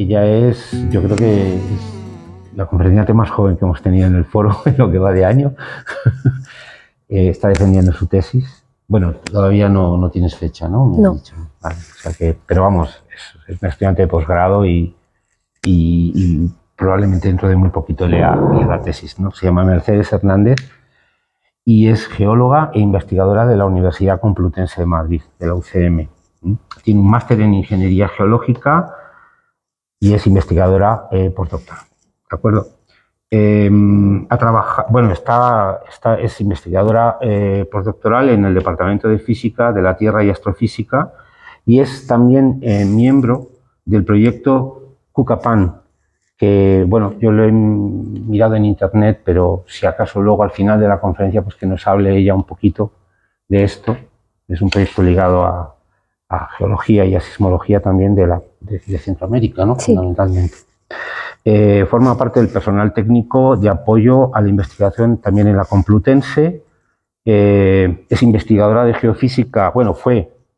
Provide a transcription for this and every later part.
ella es, yo creo que es la conferenciante más joven que hemos tenido en el foro en lo que va de año. Está defendiendo su tesis. Bueno, todavía no tienes fecha, ¿no? No. Dicho. Vale, o sea que, pero vamos, es una estudiante de posgrado y probablemente dentro de muy poquito lea la tesis, ¿no? Se llama Mercedes Hernández y es geóloga e investigadora de la Universidad Complutense de Madrid, de la UCM. Tiene un máster en Ingeniería Geológica y es investigadora postdoctoral, ¿de acuerdo? Ha trabajado, bueno, es investigadora postdoctoral en el Departamento de Física de la Tierra y Astrofísica y es también miembro del proyecto Cucapan, que, bueno, yo lo he mirado en internet, pero si acaso luego al final de la conferencia pues que nos hable ella un poquito de esto. Es un proyecto ligado a geología y a sismología también de Centroamérica, ¿no? Sí. Fundamentalmente. Forma parte del personal técnico de apoyo a la investigación también en la Complutense. Es investigadora de geofísica, bueno,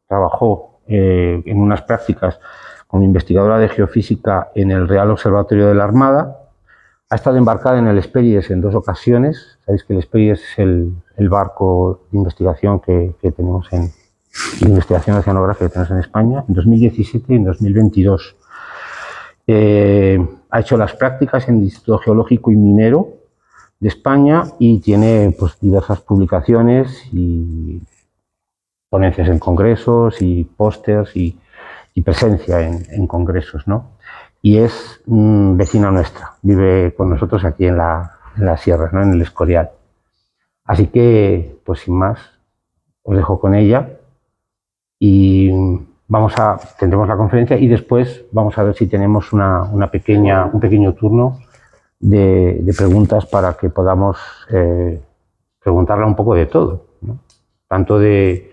trabajó en unas prácticas como investigadora de geofísica en el Real Observatorio de la Armada. Ha estado embarcada en el Hespérides en 2 ocasiones. Sabéis que el Hespérides es el barco de investigación que tenemos de investigación oceanográfica que tenemos en España, en 2017 y en 2022. Ha hecho las prácticas en el Instituto Geológico y Minero de España y tiene pues diversas publicaciones y ponencias en congresos y pósters y presencia en congresos, ¿no? Y es vecina nuestra, vive con nosotros aquí en la sierra, ¿no? En el Escorial. Así que, pues sin más, os dejo con ella y tendremos la conferencia y después vamos a ver si tenemos un pequeño turno de preguntas para que podamos preguntarle un poco de todo, ¿no? Tanto de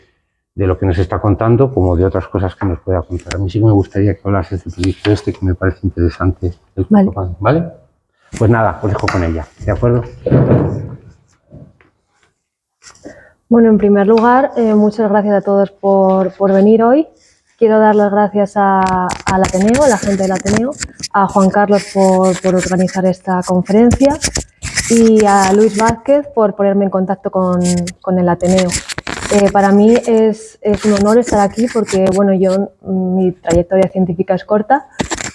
lo que nos está contando como de otras cosas que nos pueda contar. A mí sí que me gustaría que hablases del proyecto que me parece interesante. Vale. ¿Vale? Pues nada, os dejo con ella, ¿de acuerdo? Bueno, en primer lugar, muchas gracias a todos por venir hoy. Quiero dar las gracias al Ateneo, a la gente del Ateneo, a Juan Carlos por organizar esta conferencia y a Luis Vázquez por ponerme en contacto con el Ateneo. Para mí es un honor estar aquí porque, bueno, mi trayectoria científica es corta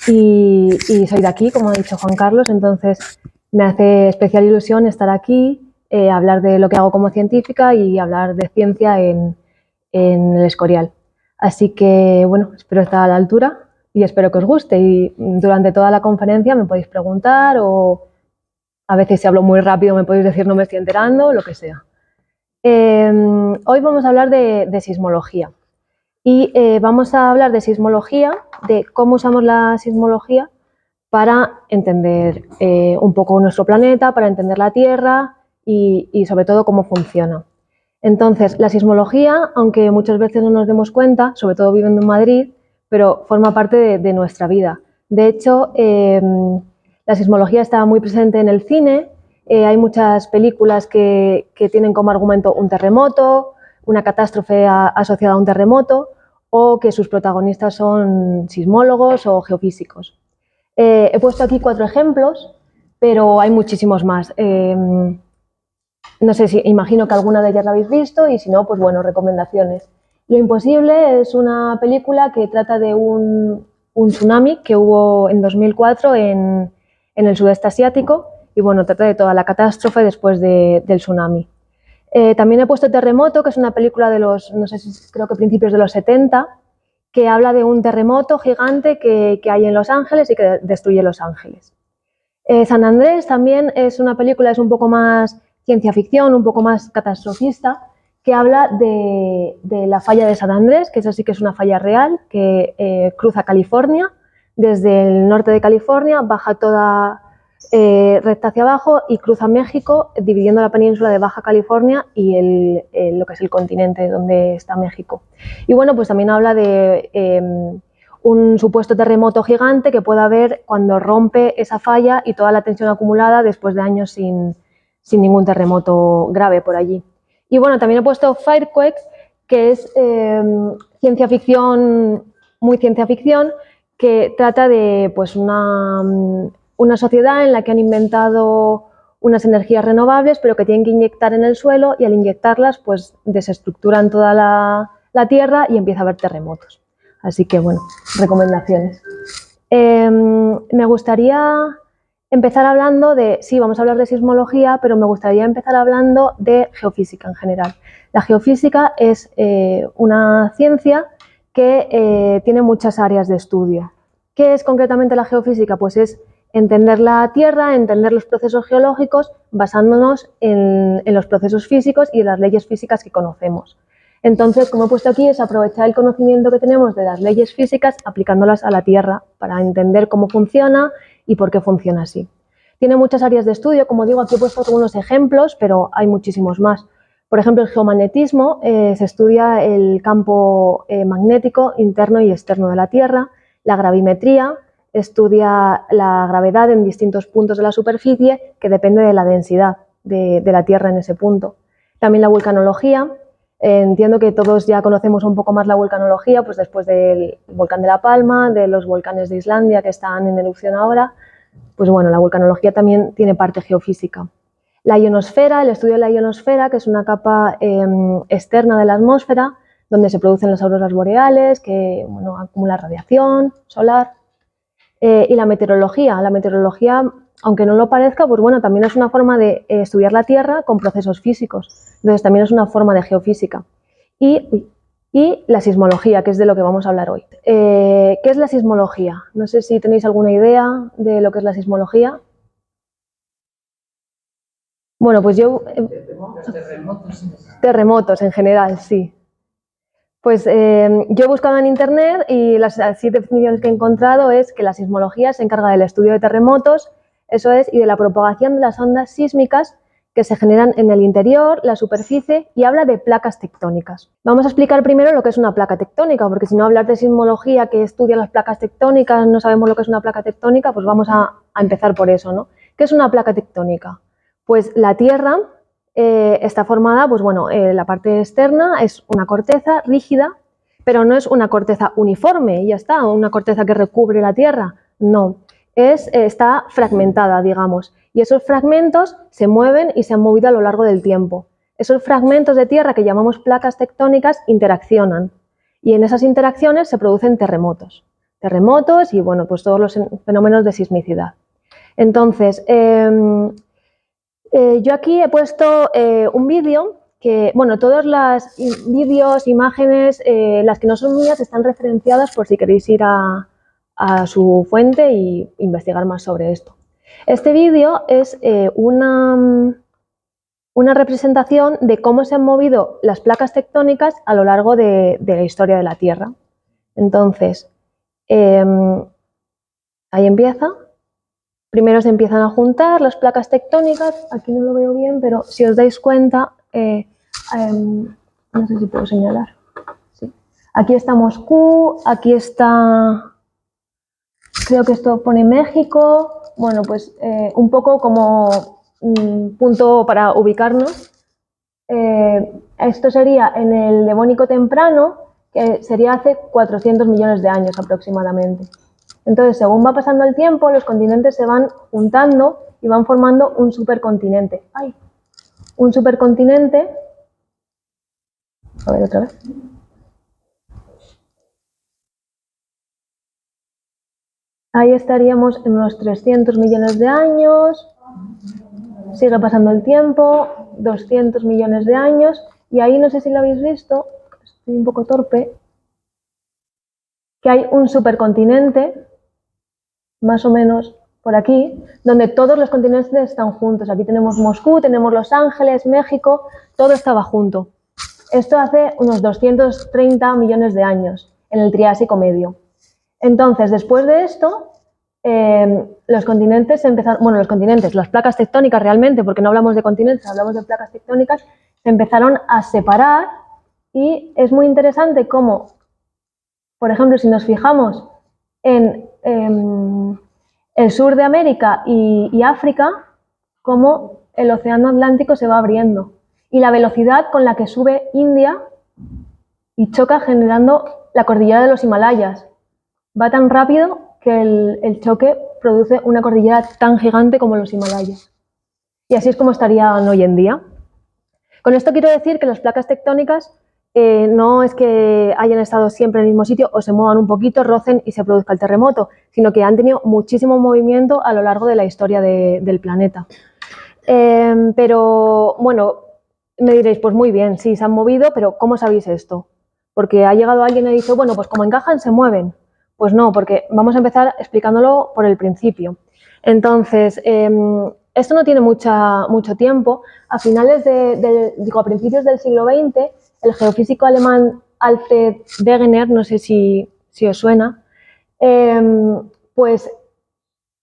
y soy de aquí, como ha dicho Juan Carlos, entonces me hace especial ilusión estar aquí, hablar de lo que hago como científica y hablar de ciencia en el Escorial. Así que, bueno, espero estar a la altura y espero que os guste. Y durante toda la conferencia me podéis preguntar o a veces si hablo muy rápido me podéis decir no me estoy enterando, lo que sea. Hoy vamos a hablar de sismología. Y vamos a hablar de sismología, de cómo usamos la sismología para entender un poco nuestro planeta, para entender la Tierra y sobre todo cómo funciona. Entonces, la sismología, aunque muchas veces no nos demos cuenta, sobre todo viviendo en Madrid, pero forma parte de nuestra vida. De hecho, la sismología está muy presente en el cine. Hay muchas películas que tienen como argumento un terremoto, una catástrofe asociada a un terremoto, o que sus protagonistas son sismólogos o geofísicos. He puesto aquí 4 ejemplos, pero hay muchísimos más. No sé si, imagino que alguna de ellas la habéis visto y si no, pues bueno, recomendaciones. Lo Imposible es una película que trata de un tsunami que hubo en 2004 en el sudeste asiático y bueno, trata de toda la catástrofe después del tsunami. También he puesto Terremoto, que es una película de los, no sé si creo que principios de los 70, que habla de un terremoto gigante que hay en Los Ángeles y que destruye Los Ángeles. San Andrés también es una película, es un poco más ciencia ficción, un poco más catastrofista, que habla de la falla de San Andrés, que eso sí que es una falla real, que cruza California, desde el norte de California, baja toda recta hacia abajo y cruza México, dividiendo la península de Baja California y lo que es el continente donde está México. Y bueno, pues también habla de un supuesto terremoto gigante que pueda haber cuando rompe esa falla y toda la tensión acumulada después de años sin ningún terremoto grave por allí. Y bueno, también he puesto Firequake, que es ciencia ficción, muy ciencia ficción, que trata de pues, una sociedad en la que han inventado unas energías renovables, pero que tienen que inyectar en el suelo y al inyectarlas pues desestructuran toda la tierra y empieza a haber terremotos. Así que, bueno, recomendaciones. Me gustaría empezar hablando de, sí, vamos a hablar de sismología, pero me gustaría empezar hablando de geofísica en general. La geofísica es una ciencia que tiene muchas áreas de estudio. ¿Qué es concretamente la geofísica? Pues es entender la Tierra, entender los procesos geológicos, basándonos en los procesos físicos y en las leyes físicas que conocemos. Entonces, como he puesto aquí, es aprovechar el conocimiento que tenemos de las leyes físicas aplicándolas a la Tierra para entender cómo funciona y por qué funciona así. Tiene muchas áreas de estudio, como digo, aquí he puesto algunos ejemplos, pero hay muchísimos más. Por ejemplo, el geomagnetismo se estudia el campo magnético interno y externo de la Tierra. La gravimetría estudia la gravedad en distintos puntos de la superficie que depende de la densidad de la Tierra en ese punto. También la vulcanología. Entiendo que todos ya conocemos un poco más la vulcanología, pues después del volcán de La Palma, de los volcanes de Islandia que están en erupción ahora, pues bueno, la vulcanología también tiene parte geofísica. La ionosfera, el estudio de la ionosfera, que es una capa externa de la atmósfera, donde se producen las auroras boreales, que bueno, acumula radiación solar. Y la meteorología, aunque no lo parezca, pues bueno, también es una forma de estudiar la Tierra con procesos físicos. Entonces también es una forma de geofísica. Y la sismología, que es de lo que vamos a hablar hoy. ¿Qué es la sismología? No sé si tenéis alguna idea de lo que es la sismología. Bueno, pues yo... Terremotos en general, sí. Pues yo he buscado en internet y las 7 definiciones que he encontrado es que la sismología se encarga del estudio de terremotos, eso es, y de la propagación de las ondas sísmicas que se generan en el interior, la superficie, y habla de placas tectónicas. Vamos a explicar primero lo que es una placa tectónica, porque si no hablar de sismología que estudia las placas tectónicas, no sabemos lo que es una placa tectónica, pues vamos a empezar por eso, ¿no? ¿Qué es una placa tectónica? Pues la Tierra está formada, pues bueno, la parte externa es una corteza rígida, pero no es una corteza uniforme, ya está, una corteza que recubre la Tierra, no, está fragmentada, digamos, y esos fragmentos se mueven y se han movido a lo largo del tiempo. Esos fragmentos de tierra que llamamos placas tectónicas interaccionan y en esas interacciones se producen terremotos y bueno, pues todos los fenómenos de sismicidad. Entonces, yo aquí he puesto un vídeo que, bueno, todos los vídeos, imágenes, las que no son mías están referenciadas por si queréis ir a su fuente e investigar más sobre esto. Este vídeo es una representación de cómo se han movido las placas tectónicas a lo largo de la historia de la Tierra. Entonces, ahí empieza. Primero se empiezan a juntar las placas tectónicas, aquí no lo veo bien, pero si os dais cuenta, no sé si puedo señalar. Sí. Aquí está Moscú, aquí está, creo que esto pone México, bueno, pues un poco como punto para ubicarnos. Esto sería en el Devónico temprano, que sería hace 400 millones de años aproximadamente. Entonces, según va pasando el tiempo, los continentes se van juntando y van formando un supercontinente. ¡Ay! Un supercontinente. A ver, otra vez. Ahí estaríamos en unos 300 millones de años. Sigue pasando el tiempo, 200 millones de años. Y ahí, no sé si lo habéis visto, estoy un poco torpe, que hay un supercontinente, más o menos por aquí, donde todos los continentes están juntos. Aquí tenemos Moscú, tenemos Los Ángeles, México, todo estaba junto. Esto hace unos 230 millones de años, en el Triásico medio. Entonces, después de esto, los continentes empezaron, bueno, las placas tectónicas realmente, porque no hablamos de continentes, hablamos de placas tectónicas, se empezaron a separar y es muy interesante cómo, por ejemplo, si nos fijamos en el sur de América y África, cómo el océano Atlántico se va abriendo y la velocidad con la que sube India y choca generando la cordillera de los Himalayas. Va tan rápido que el choque produce una cordillera tan gigante como los Himalayas. Y así es como estarían hoy en día. Con esto quiero decir que las placas tectónicas no es que hayan estado siempre en el mismo sitio o se muevan un poquito, rocen y se produzca el terremoto, sino que han tenido muchísimo movimiento a lo largo de la historia del planeta. Pero bueno, me diréis, pues muy bien, sí, se han movido, pero ¿cómo sabéis esto? Porque ha llegado alguien y ha dicho, bueno, pues como encajan, se mueven. Pues no, porque vamos a empezar explicándolo por el principio. Entonces, esto no tiene mucho tiempo. A principios del siglo XX, el geofísico alemán Alfred Wegener, no sé si os suena, pues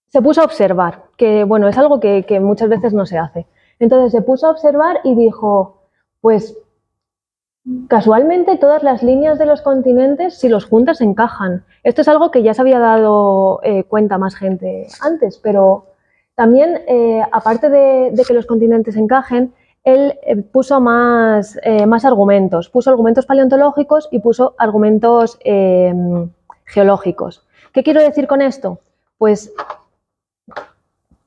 se puso a observar, que bueno, es algo que muchas veces no se hace. Entonces se puso a observar y dijo, pues casualmente todas las líneas de los continentes, si los juntas, encajan. Esto es algo que ya se había dado cuenta más gente antes, pero también, aparte de que los continentes encajen, él puso más argumentos. Puso argumentos paleontológicos y puso argumentos geológicos. ¿Qué quiero decir con esto? Pues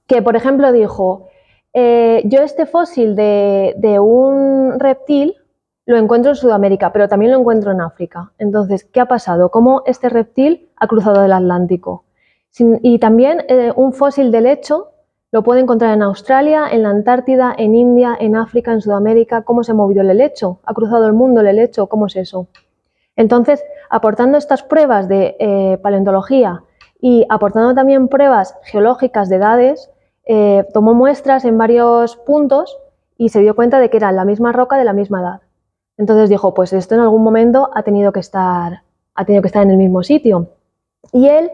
que, por ejemplo, dijo, yo este fósil de un reptil lo encuentro en Sudamérica, pero también lo encuentro en África. Entonces, ¿qué ha pasado? ¿Cómo este reptil ha cruzado el Atlántico? Y también un fósil de helecho lo puede encontrar en Australia, en la Antártida, en India, en África, en Sudamérica. ¿Cómo se ha movido el helecho? ¿Ha cruzado el mundo el helecho? ¿Cómo es eso? Entonces, aportando estas pruebas de paleontología y aportando también pruebas geológicas de edades, tomó muestras en varios puntos y se dio cuenta de que era la misma roca de la misma edad. Entonces dijo, pues esto en algún momento ha tenido que estar en el mismo sitio. Y él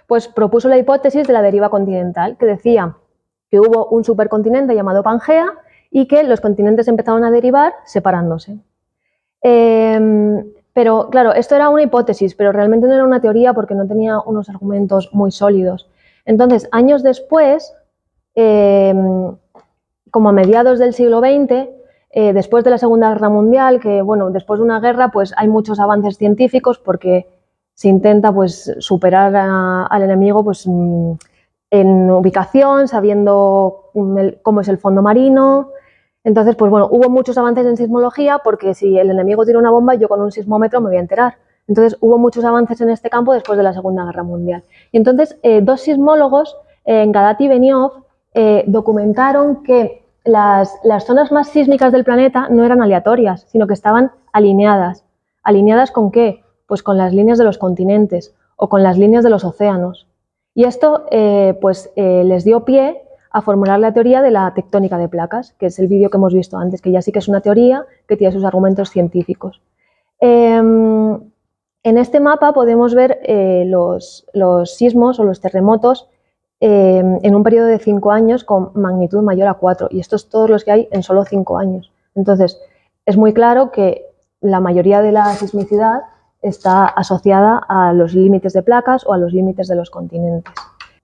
pues propuso la hipótesis de la deriva continental, que decía que hubo un supercontinente llamado Pangea y que los continentes empezaron a derivar separándose. Pero claro, esto era una hipótesis, pero realmente no era una teoría porque no tenía unos argumentos muy sólidos. Entonces, años después, como a mediados del siglo XX, después de la Segunda Guerra Mundial, que bueno, después de una guerra pues hay muchos avances científicos porque se intenta pues superar al enemigo pues en ubicación, sabiendo cómo es el fondo marino. Entonces, pues bueno, hubo muchos avances en sismología porque si el enemigo tira una bomba, yo con un sismómetro me voy a enterar. Entonces, hubo muchos avances en este campo después de la Segunda Guerra Mundial. Y entonces, dos sismólogos, Gadat y Benioff, documentaron que las zonas más sísmicas del planeta no eran aleatorias, sino que estaban alineadas. ¿Alineadas con qué? Pues con las líneas de los continentes o con las líneas de los océanos. Y esto les dio pie a formular la teoría de la tectónica de placas, que es el vídeo que hemos visto antes, que ya sí que es una teoría que tiene sus argumentos científicos. En este mapa podemos ver los sismos o los terremotos en un periodo de 5 años con magnitud mayor a 4, y estos todos los que hay en solo 5 años. Entonces, es muy claro que la mayoría de la sismicidad está asociada a los límites de placas o a los límites de los continentes.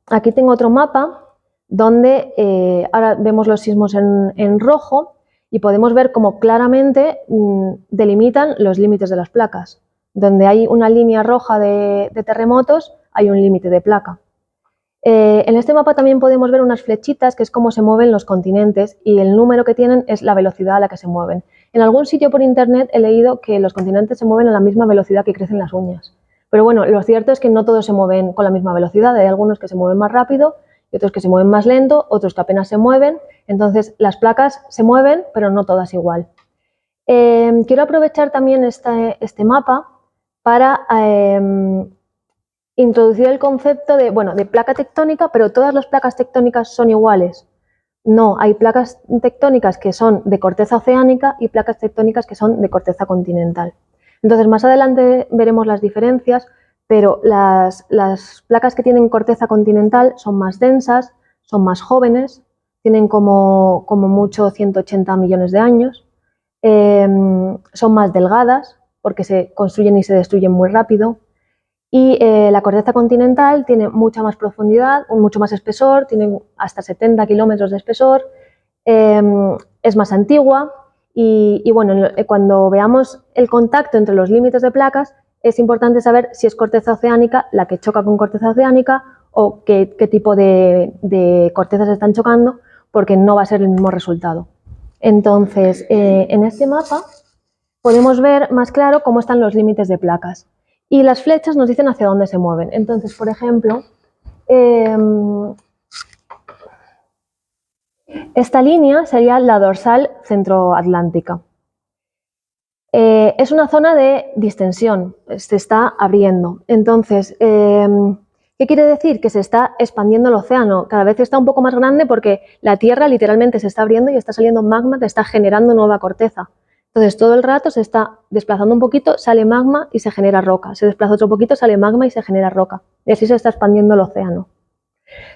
Aquí tengo otro mapa donde ahora vemos los sismos en rojo y podemos ver cómo claramente delimitan los límites de las placas. Donde hay una línea roja de terremotos, hay un límite de placa. En este mapa también podemos ver unas flechitas, que es cómo se mueven los continentes, y el número que tienen es la velocidad a la que se mueven. En algún sitio por internet he leído que los continentes se mueven a la misma velocidad que crecen las uñas. Pero bueno, lo cierto es que no todos se mueven con la misma velocidad. Hay algunos que se mueven más rápido y otros que se mueven más lento, otros que apenas se mueven. Entonces, las placas se mueven, pero no todas igual. Quiero aprovechar también este mapa para introducir el concepto de placa tectónica, pero todas las placas tectónicas son iguales. No, hay placas tectónicas que son de corteza oceánica y placas tectónicas que son de corteza continental. Entonces, más adelante veremos las diferencias, pero las placas que tienen corteza continental son más densas, son más jóvenes, tienen como mucho 180 millones de años, son más delgadas porque se construyen y se destruyen muy rápido. Y la corteza continental tiene mucha más profundidad, mucho más espesor, tiene hasta 70 kilómetros de espesor, es más antigua y bueno, cuando veamos el contacto entre los límites de placas, es importante saber si es corteza oceánica la que choca con corteza oceánica o qué tipo de cortezas están chocando, porque no va a ser el mismo resultado. Entonces, en este mapa podemos ver más claro cómo están los límites de placas. Y las flechas nos dicen hacia dónde se mueven. Entonces, por ejemplo, esta línea sería la dorsal centroatlántica. Es una zona de distensión, se está abriendo. Entonces, ¿qué quiere decir? Que se está expandiendo el océano, cada vez está un poco más grande porque la Tierra literalmente se está abriendo y está saliendo magma que está generando nueva corteza. Entonces, todo el rato se está desplazando un poquito, sale magma y se genera roca. Se desplaza otro poquito, sale magma y se genera roca. Y así se está expandiendo el océano.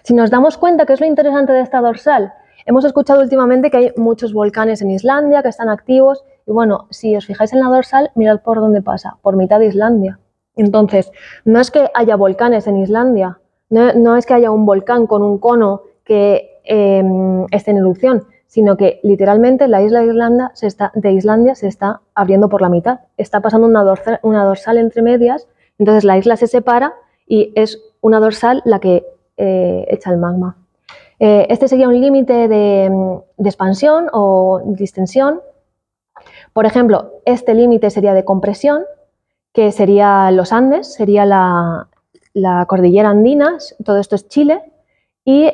Si nos damos cuenta, ¿qué es lo interesante de esta dorsal? Hemos escuchado últimamente que hay muchos volcanes en Islandia que están activos y bueno, si os fijáis en la dorsal, mirad por dónde pasa, por mitad de Islandia. Entonces, no es que haya volcanes en Islandia, no es que haya un volcán con un cono que esté en erupción, sino que literalmente la isla de Islandia se está abriendo por la mitad. Está pasando una dorsal entre medias, entonces la isla se separa y es una dorsal la que echa el magma. Este sería un límite de expansión o distensión. Por ejemplo, este límite sería de compresión, que sería los Andes, sería la cordillera andina, todo esto es Chile, y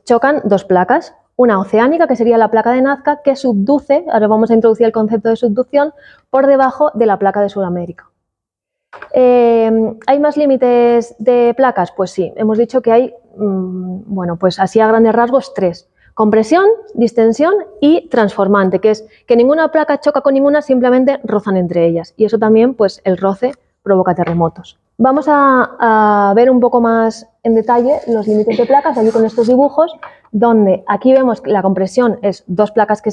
chocan dos placas, una oceánica, que sería la placa de Nazca, que subduce, ahora vamos a introducir el concepto de subducción, por debajo de la placa de Sudamérica. ¿Hay más límites de placas? Pues sí, hemos dicho que hay, bueno, pues así a grandes rasgos, tres. Compresión, distensión y transformante, que es que ninguna placa choca con ninguna, simplemente rozan entre ellas. Y eso también, pues el roce provoca terremotos. Vamos a ver un poco más en detalle los límites de placas, aquí con estos dibujos, donde aquí vemos que la compresión es dos placas que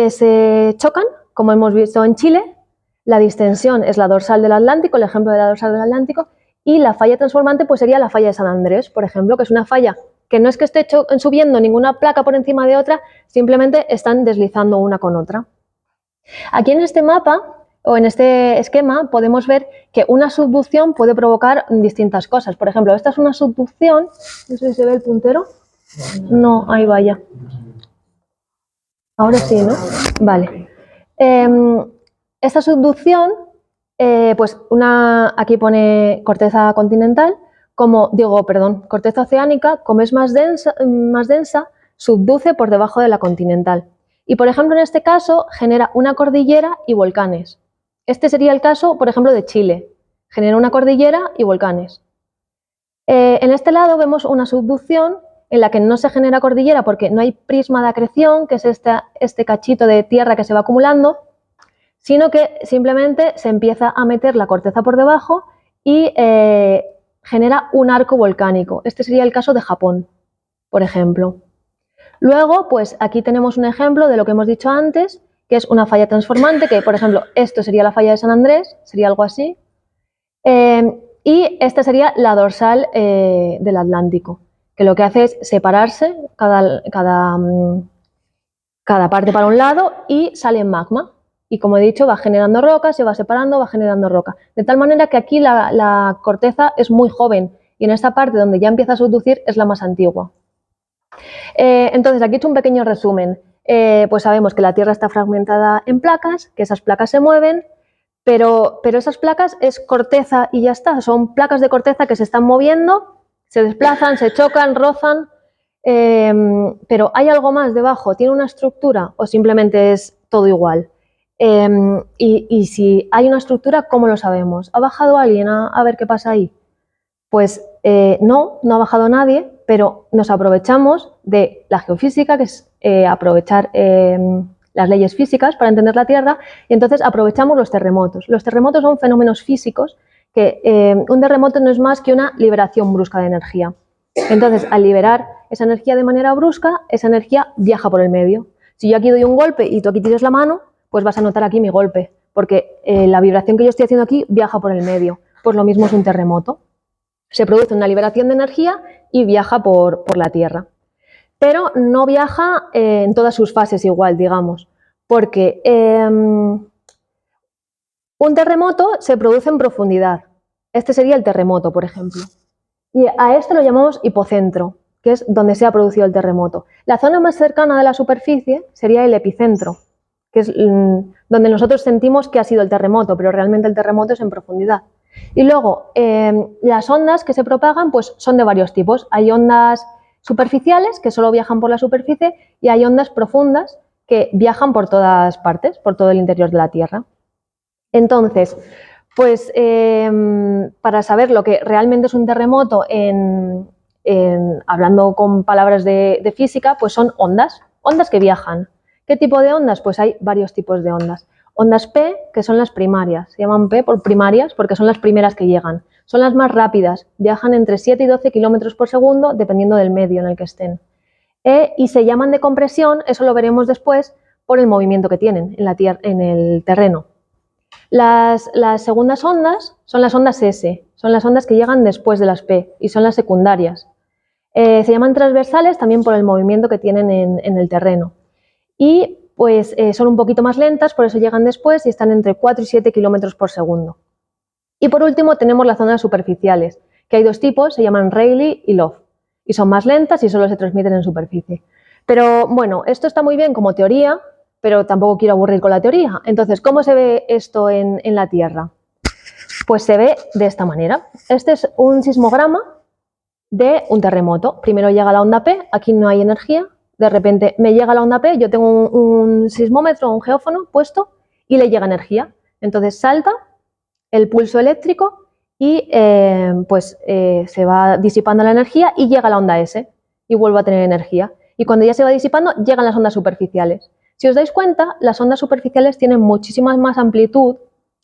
se chocan, como hemos visto en Chile. La distensión es la dorsal del Atlántico, el ejemplo de la dorsal del Atlántico, y la falla transformante pues sería la falla de San Andrés, por ejemplo, que es una falla que no es que esté subiendo ninguna placa por encima de otra, simplemente están deslizando una con otra. Aquí en este mapa o en este esquema podemos ver que una subducción puede provocar distintas cosas. Por ejemplo, esta es una subducción, no sé si se ve el puntero. No, ahí vaya. Ahora sí, ¿no? Vale. Esta subducción, pues aquí pone corteza continental, corteza oceánica, como es más densa, subduce por debajo de la continental. Y, por ejemplo, en este caso, genera una cordillera y volcanes. Este sería el caso, por ejemplo, de Chile. Genera una cordillera y volcanes. En este lado vemos una subducción en la que no se genera cordillera porque no hay prisma de acreción, que es este cachito de tierra que se va acumulando, sino que simplemente se empieza a meter la corteza por debajo y genera un arco volcánico. Este sería el caso de Japón, por ejemplo. Luego, pues aquí tenemos un ejemplo de lo que hemos dicho antes, que es una falla transformante, que por ejemplo, esto sería la falla de San Andrés, sería algo así, y esta sería la dorsal del Atlántico, que lo que hace es separarse cada parte para un lado y sale magma. Y como he dicho, va generando roca, se va separando, va generando roca. De tal manera que aquí la corteza es muy joven y en esta parte donde ya empieza a subducir es la más antigua. Entonces, aquí he hecho un pequeño resumen. Pues sabemos que la Tierra está fragmentada en placas, que esas placas se mueven, pero esas placas es corteza y ya está. Son placas de corteza que se están moviendo, se desplazan, se chocan, rozan, pero ¿hay algo más debajo? ¿Tiene una estructura o simplemente es todo igual? Y si hay una estructura, ¿cómo lo sabemos? ¿Ha bajado alguien a ver qué pasa ahí? Pues no ha bajado nadie, pero nos aprovechamos de la geofísica, que es aprovechar las leyes físicas para entender la Tierra, y entonces aprovechamos los terremotos. Los terremotos son fenómenos físicos que un terremoto no es más que una liberación brusca de energía. Entonces, al liberar esa energía de manera brusca, esa energía viaja por el medio. Si yo aquí doy un golpe y tú aquí tiras la mano, pues vas a notar aquí mi golpe, porque la vibración que yo estoy haciendo aquí viaja por el medio. Pues lo mismo es un terremoto. Se produce una liberación de energía y viaja por la Tierra. Pero no viaja en todas sus fases igual, digamos, porque Un terremoto se produce en profundidad. Este sería el terremoto, por ejemplo. Y a este lo llamamos hipocentro, que es donde se ha producido el terremoto. La zona más cercana de la superficie sería el epicentro, que es donde nosotros sentimos que ha sido el terremoto, pero realmente el terremoto es en profundidad. Y luego, las ondas que se propagan pues, son de varios tipos. Hay ondas superficiales, que solo viajan por la superficie, y hay ondas profundas, que viajan por todas partes, por todo el interior de la Tierra. Entonces, pues para saber lo que realmente es un terremoto, hablando con palabras de física, pues son ondas que viajan. ¿Qué tipo de ondas? Pues hay varios tipos de ondas. Ondas P, que son las primarias, se llaman P por primarias porque son las primeras que llegan. Son las más rápidas, viajan entre 7 y 12 kilómetros por segundo dependiendo del medio en el que estén. Y se llaman de compresión, eso lo veremos después, por el movimiento que tienen en el terreno. Las segundas ondas son las ondas S, son las ondas que llegan después de las P y son las secundarias. Se llaman transversales también por el movimiento que tienen en el terreno. Y pues son un poquito más lentas, por eso llegan después y están entre 4 y 7 kilómetros por segundo. Y por último tenemos las ondas superficiales, que hay dos tipos, se llaman Rayleigh y Love, y son más lentas y solo se transmiten en superficie. Pero bueno, esto está muy bien como teoría, pero tampoco quiero aburrir con la teoría. Entonces, ¿cómo se ve esto en la Tierra? Pues se ve de esta manera. Este es un sismograma de un terremoto. Primero llega la onda P, aquí no hay energía, de repente me llega la onda P, yo tengo un sismómetro, un geófono puesto y le llega energía. Entonces salta el pulso eléctrico y se va disipando la energía y llega la onda S y vuelvo a tener energía. Y cuando ya se va disipando, llegan las ondas superficiales. Si os dais cuenta, las ondas superficiales tienen muchísima más amplitud.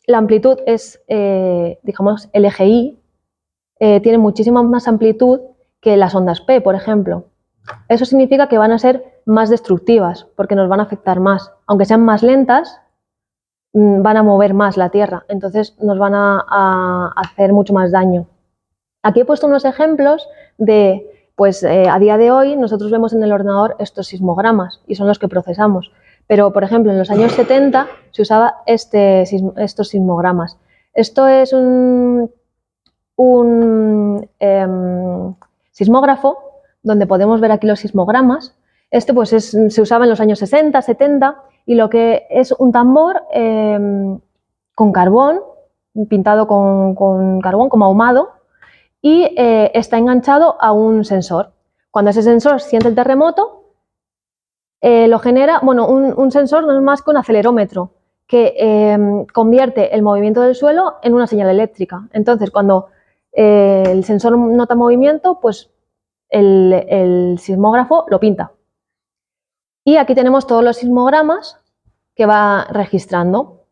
La amplitud es, digamos, el eje Y, tiene muchísima más amplitud que las ondas P, por ejemplo. Eso significa que van a ser más destructivas, porque nos van a afectar más. Aunque sean más lentas, van a mover más la Tierra, entonces nos van a hacer mucho más daño. Aquí he puesto unos ejemplos de, pues a día de hoy nosotros vemos en el ordenador estos sismogramas y son los que procesamos. Pero, por ejemplo, en los años 70 se usaba estos sismogramas. Esto es un sismógrafo donde podemos ver aquí los sismogramas. Este pues se usaba en los años 60, 70 y lo que es un tambor con carbón, pintado con carbón como ahumado y está enganchado a un sensor. Cuando ese sensor siente el terremoto, lo genera, bueno, un sensor no es más que un acelerómetro que convierte el movimiento del suelo en una señal eléctrica. Entonces, cuando el sensor nota movimiento, pues el sismógrafo lo pinta. Y aquí tenemos todos los sismogramas que va registrando.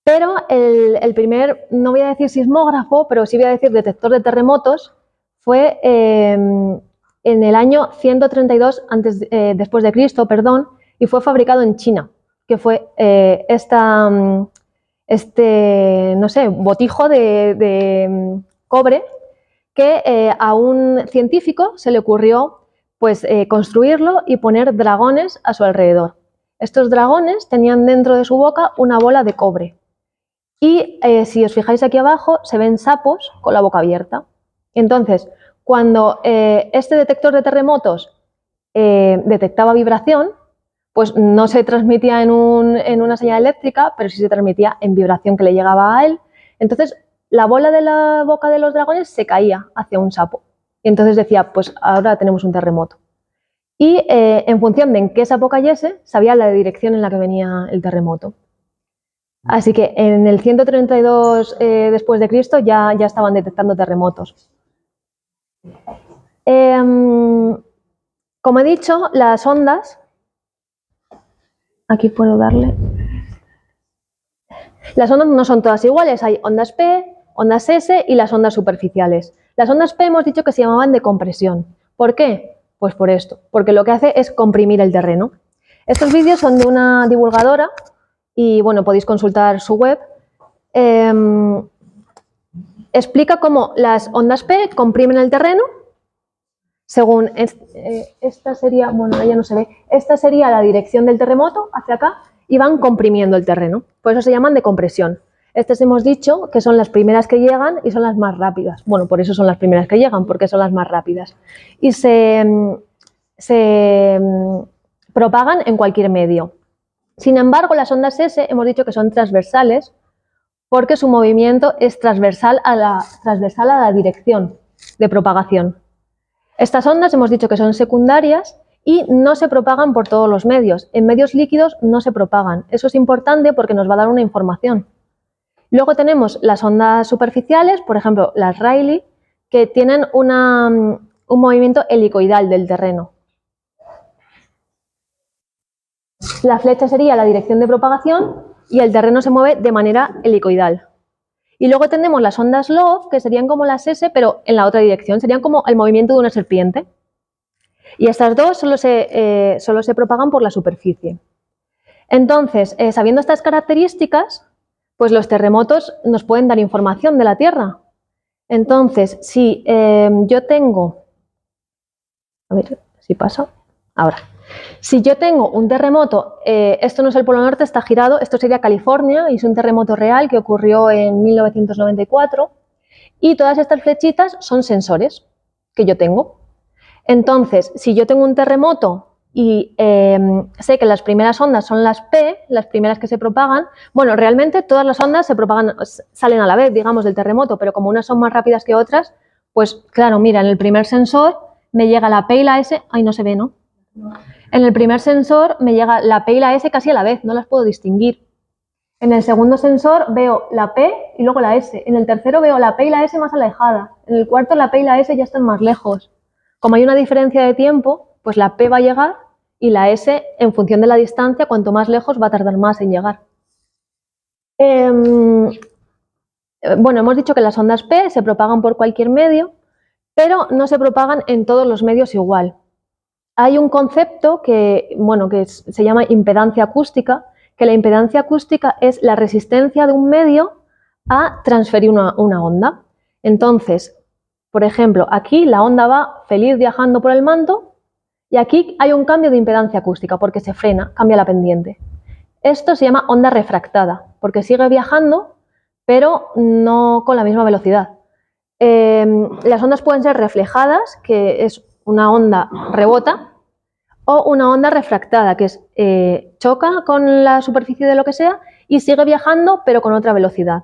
Pero el primer, no voy a decir sismógrafo, pero sí voy a decir detector de terremotos, fue en el año 132 después de Cristo, perdón, y fue fabricado en China, que fue no sé, botijo de cobre que a un científico se le ocurrió pues, construirlo y poner dragones a su alrededor. Estos dragones tenían dentro de su boca una bola de cobre. Y si os fijáis aquí abajo, se ven sapos con la boca abierta. Entonces, cuando este detector de terremotos detectaba vibración, pues no se transmitía en una señal eléctrica, pero sí se transmitía en vibración que le llegaba a él. Entonces, la bola de la boca de los dragones se caía hacia un sapo. Y entonces decía, pues ahora tenemos un terremoto. Y en función de en qué sapo cayese, sabía la dirección en la que venía el terremoto. Así que en el 132 después de Cristo ya estaban detectando terremotos. Como he dicho, las ondas, aquí puedo darle, las ondas no son todas iguales, hay ondas P, ondas S y las ondas superficiales. Las ondas P hemos dicho que se llamaban de compresión. ¿Por qué? Pues por esto, porque lo que hace es comprimir el terreno. Estos vídeos son de una divulgadora y bueno, podéis consultar su web. Explica cómo las ondas P comprimen el terreno según esta sería, bueno, ya no se ve, esta sería la dirección del terremoto hacia acá y van comprimiendo el terreno. Por eso se llaman de compresión. Estas hemos dicho que son las primeras que llegan y son las más rápidas. Bueno, por eso son las primeras que llegan, porque son las más rápidas. Y se propagan en cualquier medio. Sin embargo, las ondas S hemos dicho que son transversales porque su movimiento es transversal a la dirección de propagación. Estas ondas hemos dicho que son secundarias y no se propagan por todos los medios. En medios líquidos no se propagan. Eso es importante porque nos va a dar una información. Luego tenemos las ondas superficiales, por ejemplo, las Rayleigh, que tienen un movimiento helicoidal del terreno. La flecha sería la dirección de propagación y el terreno se mueve de manera helicoidal. Y luego tenemos las ondas Love, que serían como las S, pero en la otra dirección, serían como el movimiento de una serpiente. Y estas dos solo se propagan por la superficie. Entonces, sabiendo estas características, pues los terremotos nos pueden dar información de la Tierra. Entonces, si yo tengo... A ver si pasa. Ahora. Si yo tengo un terremoto, esto no es el Polo Norte, está girado, esto sería California y es un terremoto real que ocurrió en 1994 y todas estas flechitas son sensores que yo tengo. Entonces, si yo tengo un terremoto y sé que las primeras ondas son las P, las primeras que se propagan, bueno, realmente todas las ondas se propagan, salen a la vez, digamos, del terremoto, pero como unas son más rápidas que otras, pues claro, mira, en el primer sensor me llega la P y la S, ay, no se ve, ¿no? En el primer sensor me llega la P y la S casi a la vez, no las puedo distinguir. En el segundo sensor veo la P y luego la S. En el tercero veo la P y la S más alejada. En el cuarto la P y la S ya están más lejos. Como hay una diferencia de tiempo, pues la P va a llegar y la S, en función de la distancia, cuanto más lejos va a tardar más en llegar. Bueno, hemos dicho que las ondas P se propagan por cualquier medio, pero no se propagan en todos los medios igual. Hay un concepto que se llama impedancia acústica, que la impedancia acústica es la resistencia de un medio a transferir una onda. Entonces, por ejemplo, aquí la onda va feliz viajando por el manto y aquí hay un cambio de impedancia acústica porque se frena, cambia la pendiente. Esto se llama onda refractada porque sigue viajando pero no con la misma velocidad. Las ondas pueden ser reflejadas, que es una onda rebota, o una onda refractada, que es choca con la superficie de lo que sea y sigue viajando pero con otra velocidad.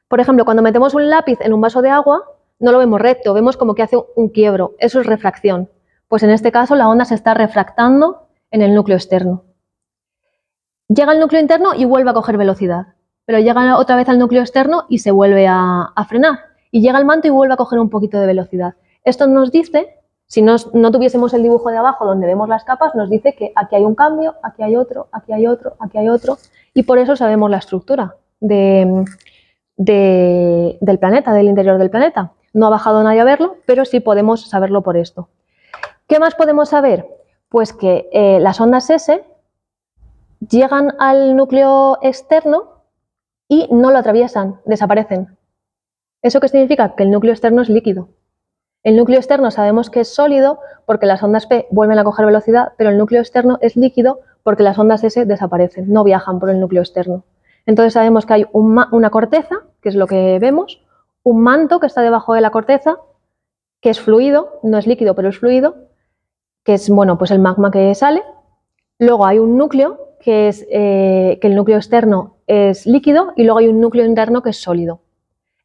Por ejemplo, cuando metemos un lápiz en un vaso de agua, no lo vemos recto, vemos como que hace un quiebro, eso es refracción. Pues en este caso la onda se está refractando en el núcleo externo. Llega al núcleo interno y vuelve a coger velocidad, pero llega otra vez al núcleo externo y se vuelve a frenar. Y llega al manto y vuelve a coger un poquito de velocidad. Esto nos dice, si no tuviésemos el dibujo de abajo donde vemos las capas, nos dice que aquí hay un cambio, aquí hay otro, aquí hay otro, aquí hay otro, y por eso sabemos la estructura del planeta, del interior del planeta. No ha bajado nadie a verlo, pero sí podemos saberlo por esto. ¿Qué más podemos saber? Pues que las ondas S llegan al núcleo externo y no lo atraviesan, desaparecen. ¿Eso qué significa? Que el núcleo externo es líquido. El núcleo externo sabemos que es sólido porque las ondas P vuelven a coger velocidad, pero el núcleo externo es líquido porque las ondas S desaparecen, no viajan por el núcleo externo. Entonces sabemos que hay una corteza, que es lo que vemos, un manto que está debajo de la corteza, que es fluido, no es líquido, pero es fluido, que es pues el magma que sale. Luego hay un núcleo, que es que el núcleo externo es líquido, y luego hay un núcleo interno que es sólido.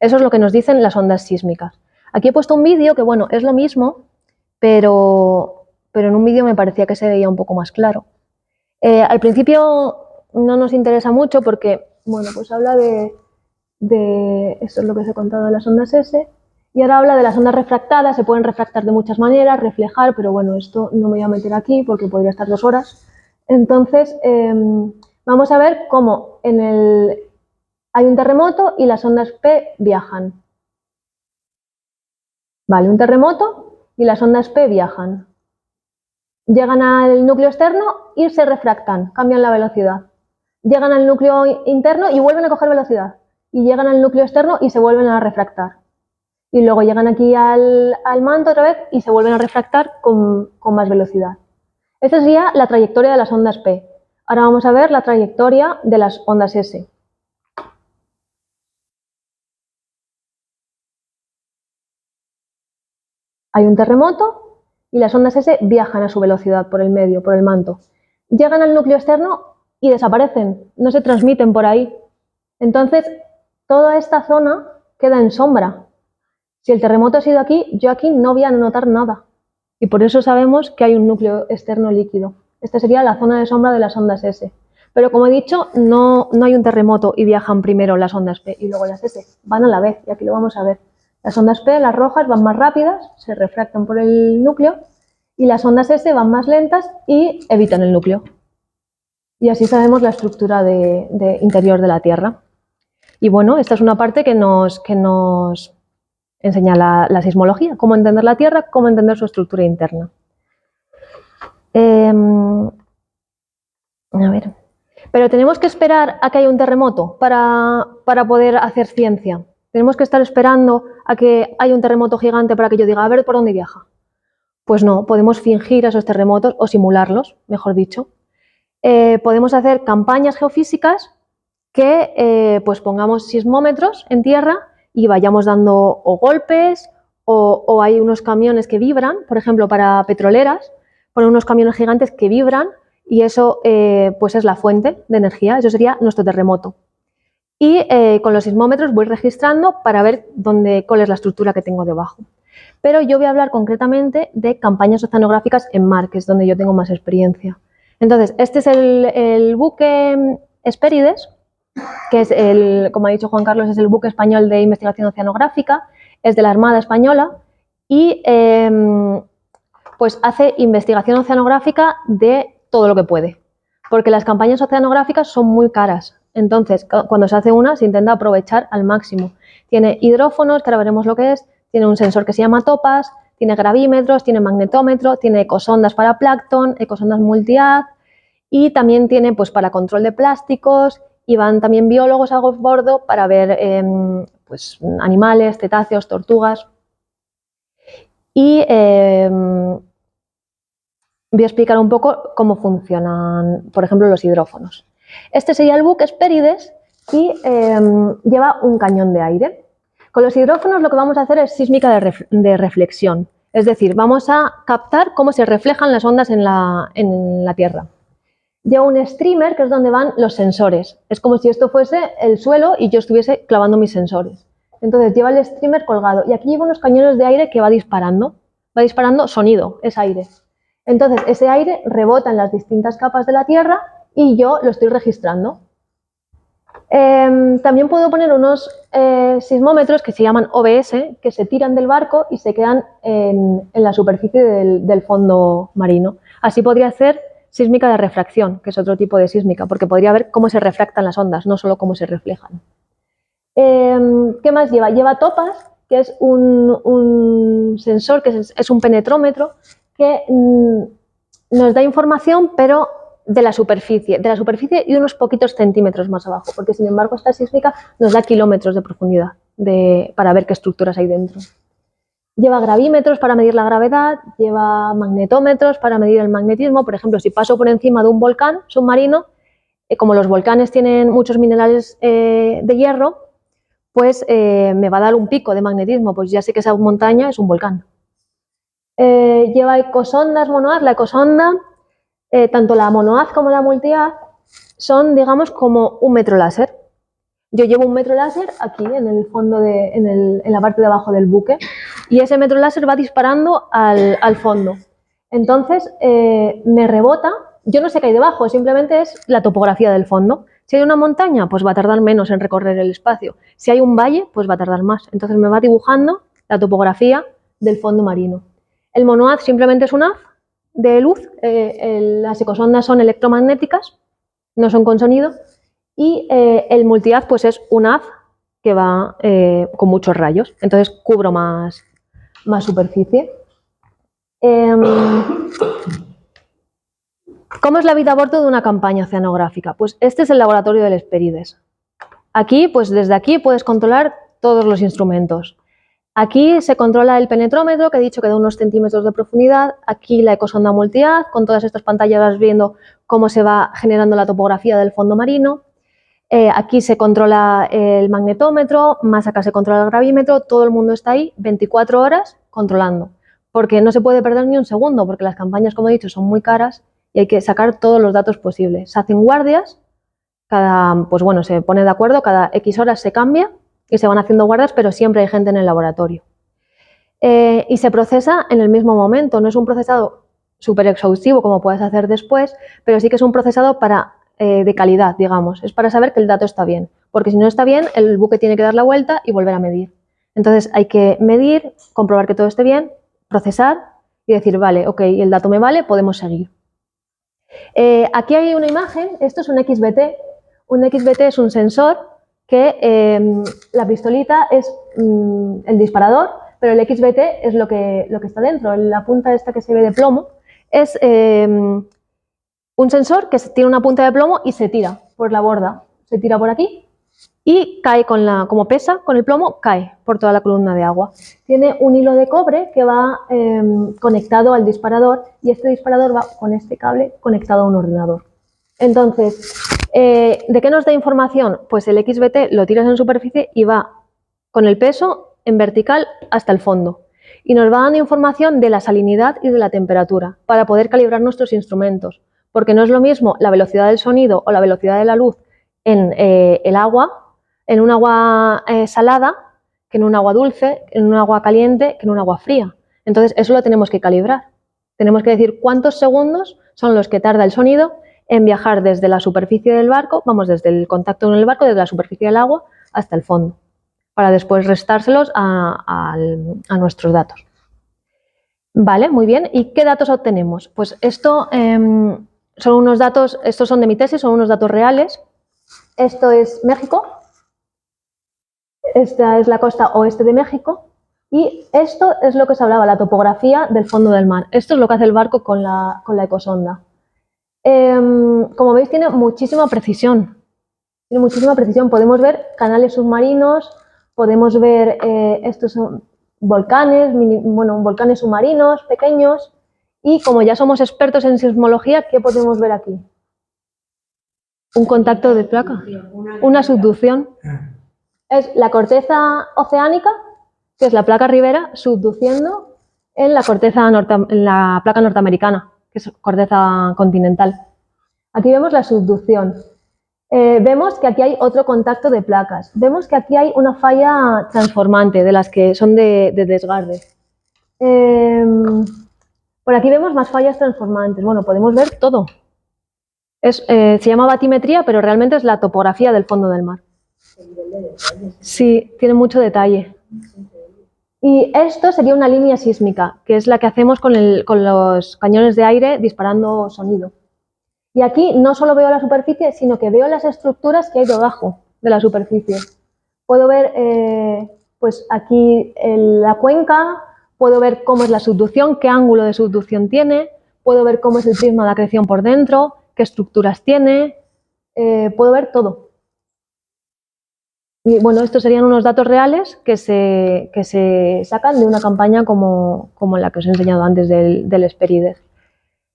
Eso es lo que nos dicen las ondas sísmicas. Aquí he puesto un vídeo que, es lo mismo, pero en un vídeo me parecía que se veía un poco más claro. Al principio no nos interesa mucho porque, pues habla de esto es lo que os he contado de las ondas S, y ahora habla de las ondas refractadas. Se pueden refractar de muchas maneras, reflejar, pero esto no me voy a meter aquí porque podría estar 2 horas. Entonces, vamos a ver cómo hay un terremoto y las ondas P viajan. Vale, un terremoto y las ondas P viajan. Llegan al núcleo externo y se refractan, cambian la velocidad. Llegan al núcleo interno y vuelven a coger velocidad. Y llegan al núcleo externo y se vuelven a refractar. Y luego llegan aquí al manto otra vez y se vuelven a refractar con más velocidad. Esta sería la trayectoria de las ondas P. Ahora vamos a ver la trayectoria de las ondas S. Hay un terremoto y las ondas S viajan a su velocidad por el medio, por el manto. Llegan al núcleo externo y desaparecen, no se transmiten por ahí. Entonces, toda esta zona queda en sombra. Si el terremoto ha sido aquí, yo aquí no voy a notar nada. Y por eso sabemos que hay un núcleo externo líquido. Esta sería la zona de sombra de las ondas S. Pero como he dicho, no hay un terremoto y viajan primero las ondas P y luego las S. Van a la vez, y aquí lo vamos a ver. Las ondas P, las rojas, van más rápidas, se refractan por el núcleo, y las ondas S van más lentas y evitan el núcleo. Y así sabemos la estructura de interior de la Tierra. Y bueno, esta es una parte que nos enseña la sismología, cómo entender la Tierra, cómo entender su estructura interna. A ver. Pero tenemos que esperar a que haya un terremoto para poder hacer ciencia. Tenemos que estar esperando a que haya un terremoto gigante para que yo diga, a ver por dónde viaja. Pues no, podemos fingir esos terremotos o simularlos, mejor dicho. Podemos hacer campañas geofísicas que pues pongamos sismómetros en tierra y vayamos dando o golpes o hay unos camiones que vibran, por ejemplo, para petroleras, ponen unos camiones gigantes que vibran y eso pues es la fuente de energía, eso sería nuestro terremoto. Y con los sismómetros voy registrando para ver cuál es la estructura que tengo debajo. Pero yo voy a hablar concretamente de campañas oceanográficas en mar, que es donde yo tengo más experiencia. Entonces, este es el buque Hespérides, que es como ha dicho Juan Carlos, es el buque español de investigación oceanográfica, es de la Armada Española y pues hace investigación oceanográfica de todo lo que puede, porque las campañas oceanográficas son muy caras. Entonces, cuando se hace una, se intenta aprovechar al máximo. Tiene hidrófonos, que ahora veremos lo que es, tiene un sensor que se llama TOPAS, tiene gravímetros, tiene magnetómetro, tiene ecosondas para plancton, ecosondas multi-haz y también tiene pues para control de plásticos y van también biólogos a bordo para ver pues, animales, cetáceos, tortugas. Y voy a explicar un poco cómo funcionan, por ejemplo, los hidrófonos. Este sería el buque Hespérides y lleva un cañón de aire. Con los hidrófonos lo que vamos a hacer es sísmica de reflexión, es decir, vamos a captar cómo se reflejan las ondas en la Tierra. Lleva un streamer, que es donde van los sensores. Es como si esto fuese el suelo y yo estuviese clavando mis sensores. Entonces lleva el streamer colgado y aquí lleva unos cañones de aire que va disparando sonido, es aire. Entonces ese aire rebota en las distintas capas de la Tierra y yo lo estoy registrando. También puedo poner unos sismómetros que se llaman OBS, que se tiran del barco y se quedan en la superficie del fondo marino. Así podría hacer sísmica de refracción, que es otro tipo de sísmica, porque podría ver cómo se refractan las ondas, no solo cómo se reflejan. ¿Qué más lleva? Lleva TOPAS, que es un sensor, que es un penetrómetro, que nos da información, pero de la superficie y unos poquitos centímetros más abajo, porque sin embargo esta sísmica nos da kilómetros de profundidad para ver qué estructuras hay dentro. Lleva gravímetros para medir la gravedad, lleva magnetómetros para medir el magnetismo. Por ejemplo, si paso por encima de un volcán submarino, como los volcanes tienen muchos minerales de hierro, pues me va a dar un pico de magnetismo, pues ya sé que esa montaña es un volcán. Lleva ecosondas monohaz. La ecosonda, tanto la monohaz como la multihaz, son, digamos, como un metro láser. Yo llevo un metro láser aquí en el fondo, en la parte de abajo del buque, y ese metro láser va disparando al fondo. Entonces me rebota, yo no sé qué hay debajo, simplemente es la topografía del fondo. Si hay una montaña, pues va a tardar menos en recorrer el espacio. Si hay un valle, pues va a tardar más. Entonces me va dibujando la topografía del fondo marino. El monohaz simplemente es un haz de luz, las ecosondas son electromagnéticas, no son con sonido, y el multihaz pues es un haz que va con muchos rayos, entonces cubro más superficie. ¿Cómo es la vida a bordo de una campaña oceanográfica? Pues este es el laboratorio del Hespérides. Aquí, pues desde aquí puedes controlar todos los instrumentos. Aquí se controla el penetrómetro, que he dicho que da unos centímetros de profundidad. Aquí la ecosonda multihaz, con todas estas pantallas vas viendo cómo se va generando la topografía del fondo marino. Aquí se controla el magnetómetro, más acá se controla el gravímetro, todo el mundo está ahí 24 horas controlando. porque no se puede perder ni un segundo, porque las campañas, como he dicho, son muy caras y hay que sacar todos los datos posibles. Se hacen guardias, pues bueno, se pone de acuerdo, cada X horas se cambia y se van haciendo guardias, pero siempre hay gente en el laboratorio. Y se procesa en el mismo momento, no es un procesado súper exhaustivo como puedes hacer después, pero sí que es un procesado de calidad, digamos, es para saber que el dato está bien, porque si no está bien, el buque tiene que dar la vuelta y volver a medir. Entonces hay que medir, comprobar que todo esté bien, procesar y decir, vale, ok, el dato me vale, podemos seguir. Aquí hay una imagen, esto es un XBT. Un XBT es un sensor que la pistolita es el disparador, pero el XBT es lo que está dentro. La punta esta que se ve de plomo es un sensor que tiene una punta de plomo y se tira por la borda. Se tira por aquí y cae como pesa con el plomo, cae por toda la columna de agua. Tiene un hilo de cobre que va conectado al disparador y este disparador va con este cable conectado a un ordenador. Entonces, ¿de qué nos da información? Pues el XBT lo tiras en superficie y va con el peso en vertical hasta el fondo. Y nos va dando información de la salinidad y de la temperatura para poder calibrar nuestros instrumentos. Porque no es lo mismo la velocidad del sonido o la velocidad de la luz en el agua, en un agua salada, que en un agua dulce, en un agua caliente, que en un agua fría. Entonces, eso lo tenemos que calibrar. Tenemos que decir cuántos segundos son los que tarda el sonido en viajar desde la superficie del barco, vamos, desde el contacto con el barco, desde la superficie del agua hasta el fondo, para después restárselos a nuestros datos. Vale, muy bien. ¿Y qué datos obtenemos? Pues esto son unos datos, estos son de mi tesis, son unos datos reales. Esto es México. Esta es la costa oeste de México. Y esto es lo que se hablaba, la topografía del fondo del mar. Esto es lo que hace el barco con la ecosonda. Como veis, tiene muchísima precisión. Tiene muchísima precisión. Podemos ver canales submarinos, podemos ver estos son volcanes, volcanes submarinos pequeños. Y como ya somos expertos en sismología, ¿qué podemos ver aquí? Un contacto de placa, una subducción. Es la corteza oceánica, que es la placa ribera, subduciendo en la corteza en la placa norteamericana, que es corteza continental. Aquí vemos la subducción. Vemos que aquí hay otro contacto de placas. Vemos que aquí hay una falla transformante, de las que son de desgarre. Por aquí vemos más fallas transformantes. Bueno, podemos ver todo. Se llama batimetría, pero realmente es la topografía del fondo del mar. Sí, tiene mucho detalle. Y esto sería una línea sísmica, que es la que hacemos con los cañones de aire disparando sonido. Y aquí no solo veo la superficie, sino que veo las estructuras que hay debajo de la superficie. Puedo ver, pues aquí la cuenca, puedo ver cómo es la subducción, qué ángulo de subducción tiene, puedo ver cómo es el prisma de acreción por dentro, qué estructuras tiene, puedo ver todo. Y bueno, estos serían unos datos reales que se sacan de una campaña como la que os he enseñado antes del Hesperides.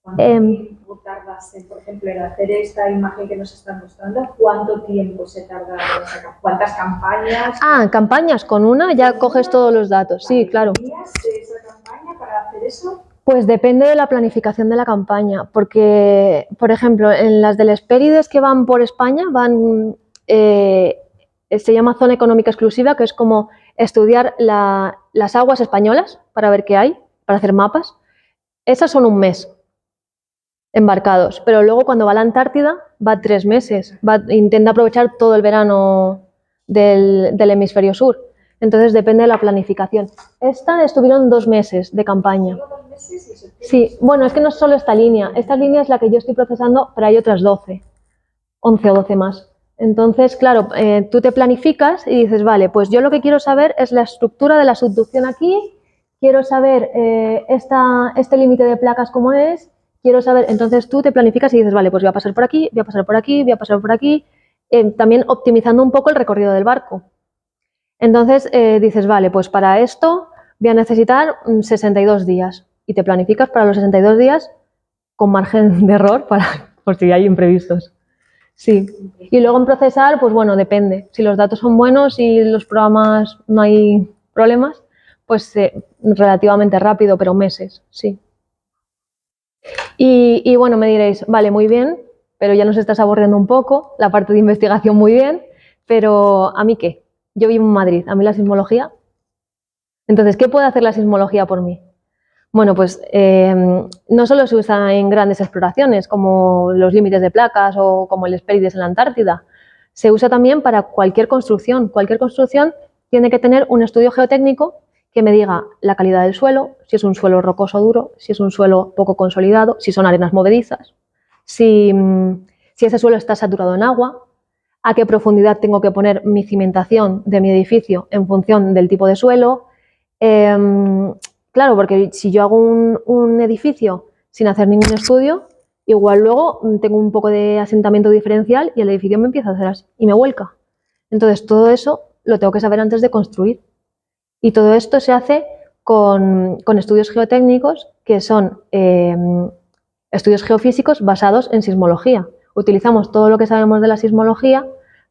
¿Cuánto tiempo tardas, por ejemplo, en hacer esta imagen que nos están mostrando? ¿Cuánto tiempo se tarda en sacar? ¿Cuántas campañas? Campañas, con una ya coges todos los datos, sí, claro. ¿Días de esa campaña para hacer eso? Pues depende de la planificación de la campaña, porque, por ejemplo, en las del Hesperides que van por España, se llama zona económica exclusiva, que es como estudiar las aguas españolas para ver qué hay, para hacer mapas. Esas son un mes embarcados, pero luego cuando va a la Antártida va 3 meses, intenta aprovechar todo el verano del hemisferio sur. Entonces depende de la planificación. Esta estuvieron 2 meses de campaña. Sí, bueno, es que no es solo esta línea es la que yo estoy procesando, pero hay otras 11 o 12 más. Entonces, claro, tú te planificas y dices, vale, pues yo lo que quiero saber es la estructura de la subducción aquí, quiero saber este límite de placas cómo es, quiero saber, entonces tú te planificas y dices, vale, pues voy a pasar por aquí, voy a pasar por aquí, voy a pasar por aquí, también optimizando un poco el recorrido del barco. Entonces dices, vale, pues para esto voy a necesitar 62 días y te planificas para los 62 días con margen de error por si hay imprevistos. Sí, y luego en procesar, pues bueno, depende. Si los datos son buenos y los programas no hay problemas, pues relativamente rápido, pero meses, sí. Y bueno, me diréis, vale, muy bien, pero ya nos estás aburriendo un poco, la parte de investigación muy bien, pero ¿a mí qué? Yo vivo en Madrid, a mí la sismología. Entonces, ¿qué puede hacer la sismología por mí? Bueno, pues no solo se usa en grandes exploraciones como los límites de placas o como el Hespérides en la Antártida, se usa también para cualquier construcción. Cualquier construcción tiene que tener un estudio geotécnico que me diga la calidad del suelo, si es un suelo rocoso duro, si es un suelo poco consolidado, si son arenas movedizas, si ese suelo está saturado en agua, a qué profundidad tengo que poner mi cimentación de mi edificio en función del tipo de suelo. Claro, porque si yo hago un edificio sin hacer ningún estudio, igual luego tengo un poco de asentamiento diferencial y el edificio me empieza a hacer así y me vuelca. Entonces todo eso lo tengo que saber antes de construir. Y todo esto se hace con estudios geotécnicos que son estudios geofísicos basados en sismología. Utilizamos todo lo que sabemos de la sismología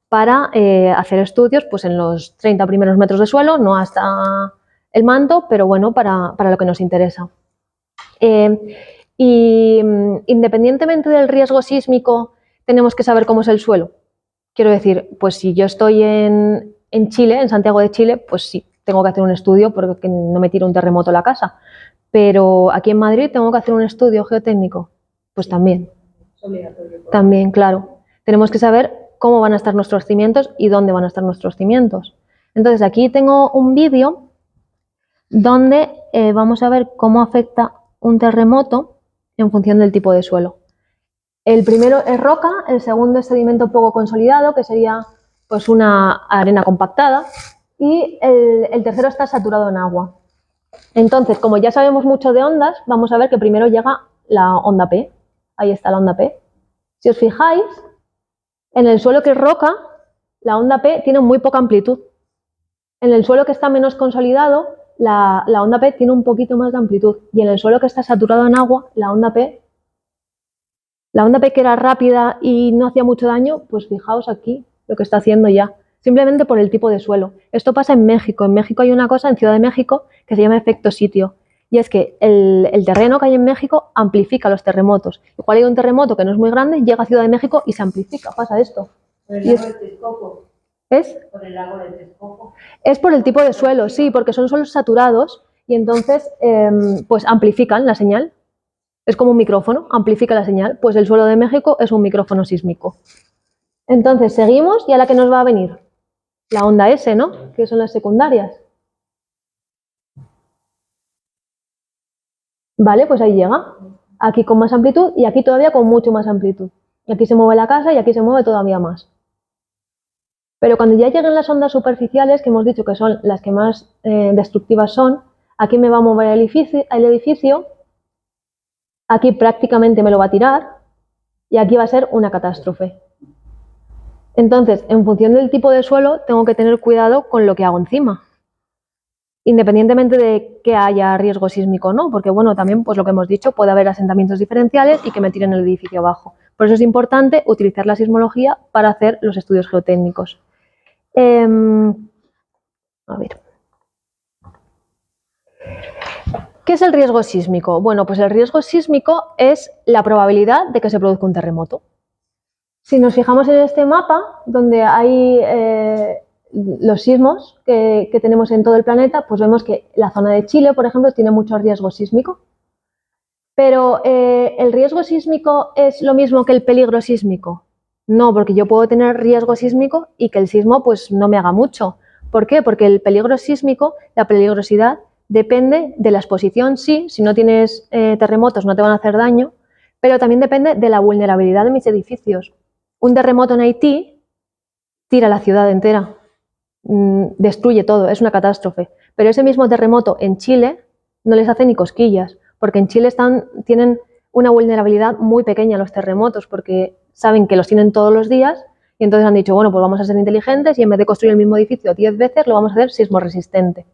para hacer estudios pues, en los 30 primeros metros de suelo, no hasta el manto, pero bueno, para lo que nos interesa. Y independientemente del riesgo sísmico, tenemos que saber cómo es el suelo. Quiero decir, pues si yo estoy en Chile, en Santiago de Chile, pues sí, tengo que hacer un estudio porque no me tire un terremoto a la casa. Pero aquí en Madrid tengo que hacer un estudio geotécnico, pues también. Es obligatorio. También, claro. Tenemos que saber cómo van a estar nuestros cimientos y dónde van a estar nuestros cimientos. Entonces aquí tengo un vídeo donde vamos a ver cómo afecta un terremoto en función del tipo de suelo. El primero es roca, el segundo es sedimento poco consolidado, que sería pues una arena compactada, y el tercero está saturado en agua. Entonces, como ya sabemos mucho de ondas, vamos a ver que primero llega la onda P. Ahí está la onda P. Si os fijáis, en el suelo que es roca, la onda P tiene muy poca amplitud. En el suelo que está menos consolidado, la onda P tiene un poquito más de amplitud. Y en el suelo que está saturado en agua, la onda P que era rápida y no hacía mucho daño, pues fijaos aquí lo que está haciendo ya. Simplemente por el tipo de suelo. Esto pasa en México. En México hay una cosa, en Ciudad de México, que se llama efecto sitio. Y es que el terreno que hay en México amplifica los terremotos. Igual hay un terremoto que no es muy grande, llega a Ciudad de México y se amplifica. Pasa esto. ¿Por el lago de Texcoco? ¿Es? ¿Por el lago de Texcoco? Es por el tipo de suelo, sí, porque son suelos saturados y entonces pues amplifican la señal. Es como un micrófono, amplifica la señal. Pues el suelo de México es un micrófono sísmico. Entonces seguimos y a la que nos va a venir la onda S, ¿no? Que son las secundarias. Vale, pues ahí llega. Aquí con más amplitud y aquí todavía con mucho más amplitud. Y aquí se mueve la casa y aquí se mueve todavía más. Pero cuando ya lleguen las ondas superficiales, que hemos dicho que son las que más destructivas son, aquí me va a mover el edificio, aquí prácticamente me lo va a tirar y aquí va a ser una catástrofe. Entonces, en función del tipo de suelo, tengo que tener cuidado con lo que hago encima. Independientemente de que haya riesgo sísmico o no, porque bueno, también pues lo que hemos dicho, puede haber asentamientos diferenciales y que me tiren el edificio abajo. Por eso es importante utilizar la sismología para hacer los estudios geotécnicos. A ver. ¿Qué es el riesgo sísmico? Bueno, pues el riesgo sísmico es la probabilidad de que se produzca un terremoto. Si nos fijamos en este mapa, donde hay los sismos que tenemos en todo el planeta, pues vemos que la zona de Chile, por ejemplo, tiene mucho riesgo sísmico. Pero ¿el riesgo sísmico es lo mismo que el peligro sísmico? No, porque yo puedo tener riesgo sísmico y que el sismo pues no me haga mucho. ¿Por qué? Porque el peligro sísmico, la peligrosidad, depende de la exposición, sí, si no tienes terremotos no te van a hacer daño, pero también depende de la vulnerabilidad de mis edificios. Un terremoto en Haití tira la ciudad entera, destruye todo, es una catástrofe. Pero ese mismo terremoto en Chile no les hace ni cosquillas, porque en Chile tienen una vulnerabilidad muy pequeña a los terremotos, porque saben que los tienen todos los días y entonces han dicho, bueno, pues vamos a ser inteligentes y en vez de construir el mismo edificio 10 veces, lo vamos a hacer sismo resistente.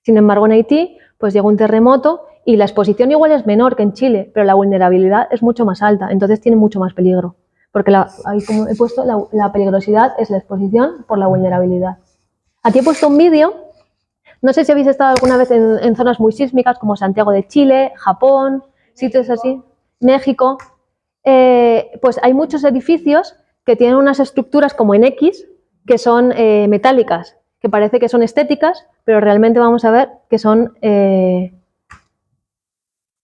Sin embargo, en Haití, pues llega un terremoto y la exposición igual es menor que en Chile, pero la vulnerabilidad es mucho más alta, entonces tiene mucho más peligro. Porque ahí como he puesto, la peligrosidad es la exposición por la vulnerabilidad. Aquí he puesto un vídeo No sé si habéis estado alguna vez en zonas muy sísmicas como Santiago de Chile, Japón, sitios así, México. Pues hay muchos edificios que tienen unas estructuras como en X que son metálicas, que parece que son estéticas, pero realmente vamos a ver que son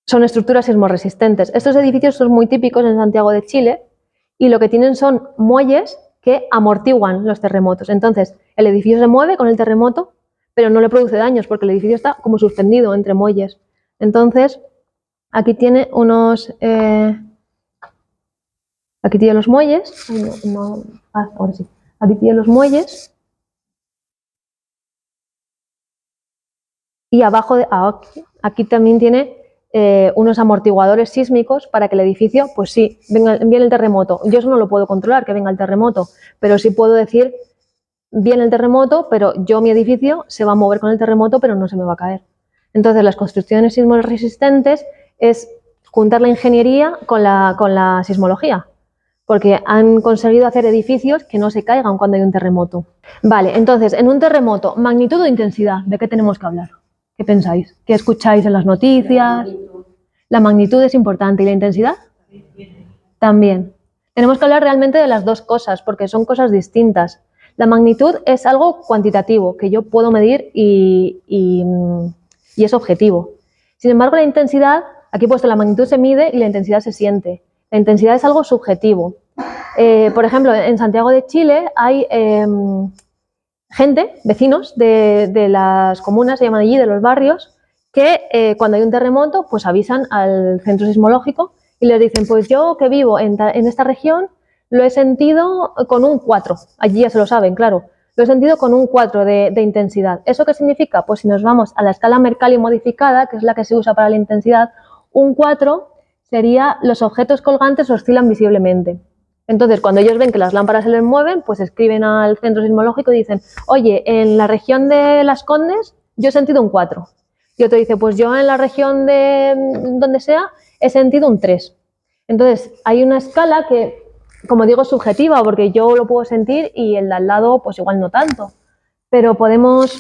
estructuras sismorresistentes. Estos edificios son muy típicos en Santiago de Chile y lo que tienen son muelles que amortiguan los terremotos. Entonces, el edificio se mueve con el terremoto, pero no le produce daños porque el edificio está como suspendido entre muelles. Entonces, aquí tiene unos... aquí tiene los muelles. Ahora sí. Aquí tiene los muelles. Y abajo, aquí también tiene unos amortiguadores sísmicos para que el edificio, pues sí, viene el terremoto. Yo eso no lo puedo controlar, que venga el terremoto, pero sí puedo decir, viene el terremoto, pero mi edificio se va a mover con el terremoto, pero no se me va a caer. Entonces, las construcciones sismorresistentes es juntar la ingeniería con la sismología, porque han conseguido hacer edificios que no se caigan cuando hay un terremoto. Vale, entonces, en un terremoto, magnitud o intensidad, ¿de qué tenemos que hablar? ¿Qué pensáis? ¿Qué escucháis en las noticias? La magnitud es importante. ¿Y la intensidad? También. Tenemos que hablar realmente de las dos cosas, porque son cosas distintas. La magnitud es algo cuantitativo, que yo puedo medir y es objetivo. Sin embargo, la intensidad, aquí he puesto la magnitud se mide y la intensidad se siente. La intensidad es algo subjetivo. Por ejemplo, en Santiago de Chile hay... gente, vecinos de las comunas, se llaman allí, de los barrios, que cuando hay un terremoto, pues avisan al centro sismológico y les dicen, pues yo que vivo en esta región lo he sentido con un 4, allí ya se lo saben, claro, lo he sentido con un 4 de intensidad. ¿Eso qué significa? Pues si nos vamos a la escala Mercalli modificada, que es la que se usa para la intensidad, un 4 sería los objetos colgantes oscilan visiblemente. Entonces, cuando ellos ven que las lámparas se les mueven, pues escriben al centro sismológico y dicen, oye, en la región de Las Condes yo he sentido un 4. Y otro dice, pues yo en la región de donde sea he sentido un 3. Entonces, hay una escala que, como digo, es subjetiva, porque yo lo puedo sentir y el de al lado, pues igual no tanto. Pero podemos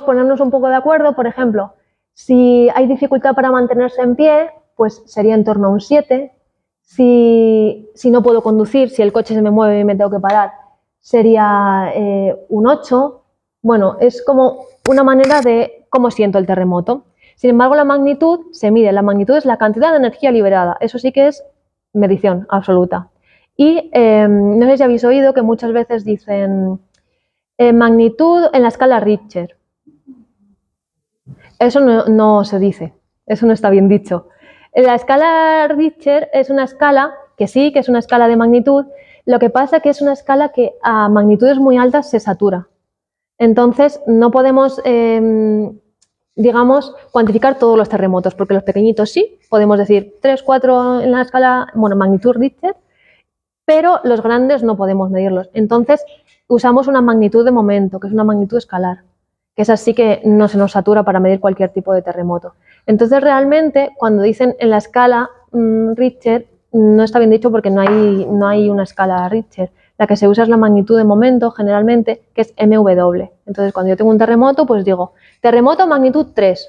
ponernos un poco de acuerdo, por ejemplo, si hay dificultad para mantenerse en pie, pues sería en torno a un 7. Si no puedo conducir, si el coche se me mueve y me tengo que parar, sería un 8. Bueno, es como una manera de cómo siento el terremoto. Sin embargo, la magnitud se mide. La magnitud es la cantidad de energía liberada. Eso sí que es medición absoluta. Y no sé si habéis oído que muchas veces dicen magnitud en la escala Richter. Eso no se dice. Eso no está bien dicho. La escala Richter es una escala que sí, que es una escala de magnitud. Lo que pasa es que es una escala que a magnitudes muy altas se satura. Entonces, no podemos, digamos, cuantificar todos los terremotos, porque los pequeñitos sí, podemos decir 3, 4 en la escala, bueno, magnitud Richter, pero los grandes no podemos medirlos. Entonces, usamos una magnitud de momento, que es una magnitud escalar, que es así que no se nos satura para medir cualquier tipo de terremoto. Entonces, realmente, cuando dicen en la escala Richter, no está bien dicho porque no hay una escala Richter. La que se usa es la magnitud de momento, generalmente, que es MW. Entonces, cuando yo tengo un terremoto, pues digo, terremoto magnitud 3.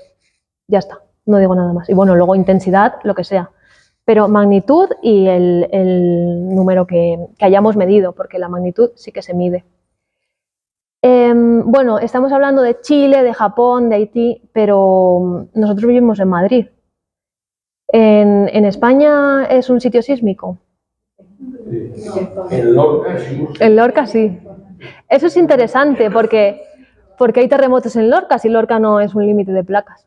Ya está, no digo nada más. Y bueno, luego intensidad, lo que sea. Pero magnitud y el número que hayamos medido, porque la magnitud sí que se mide. Bueno, estamos hablando de Chile, de Japón, de Haití, pero nosotros vivimos en Madrid. ¿En España es un sitio sísmico? En Lorca sí. En Lorca sí. Eso es interesante porque hay terremotos en Lorca si Lorca no es un límite de placas.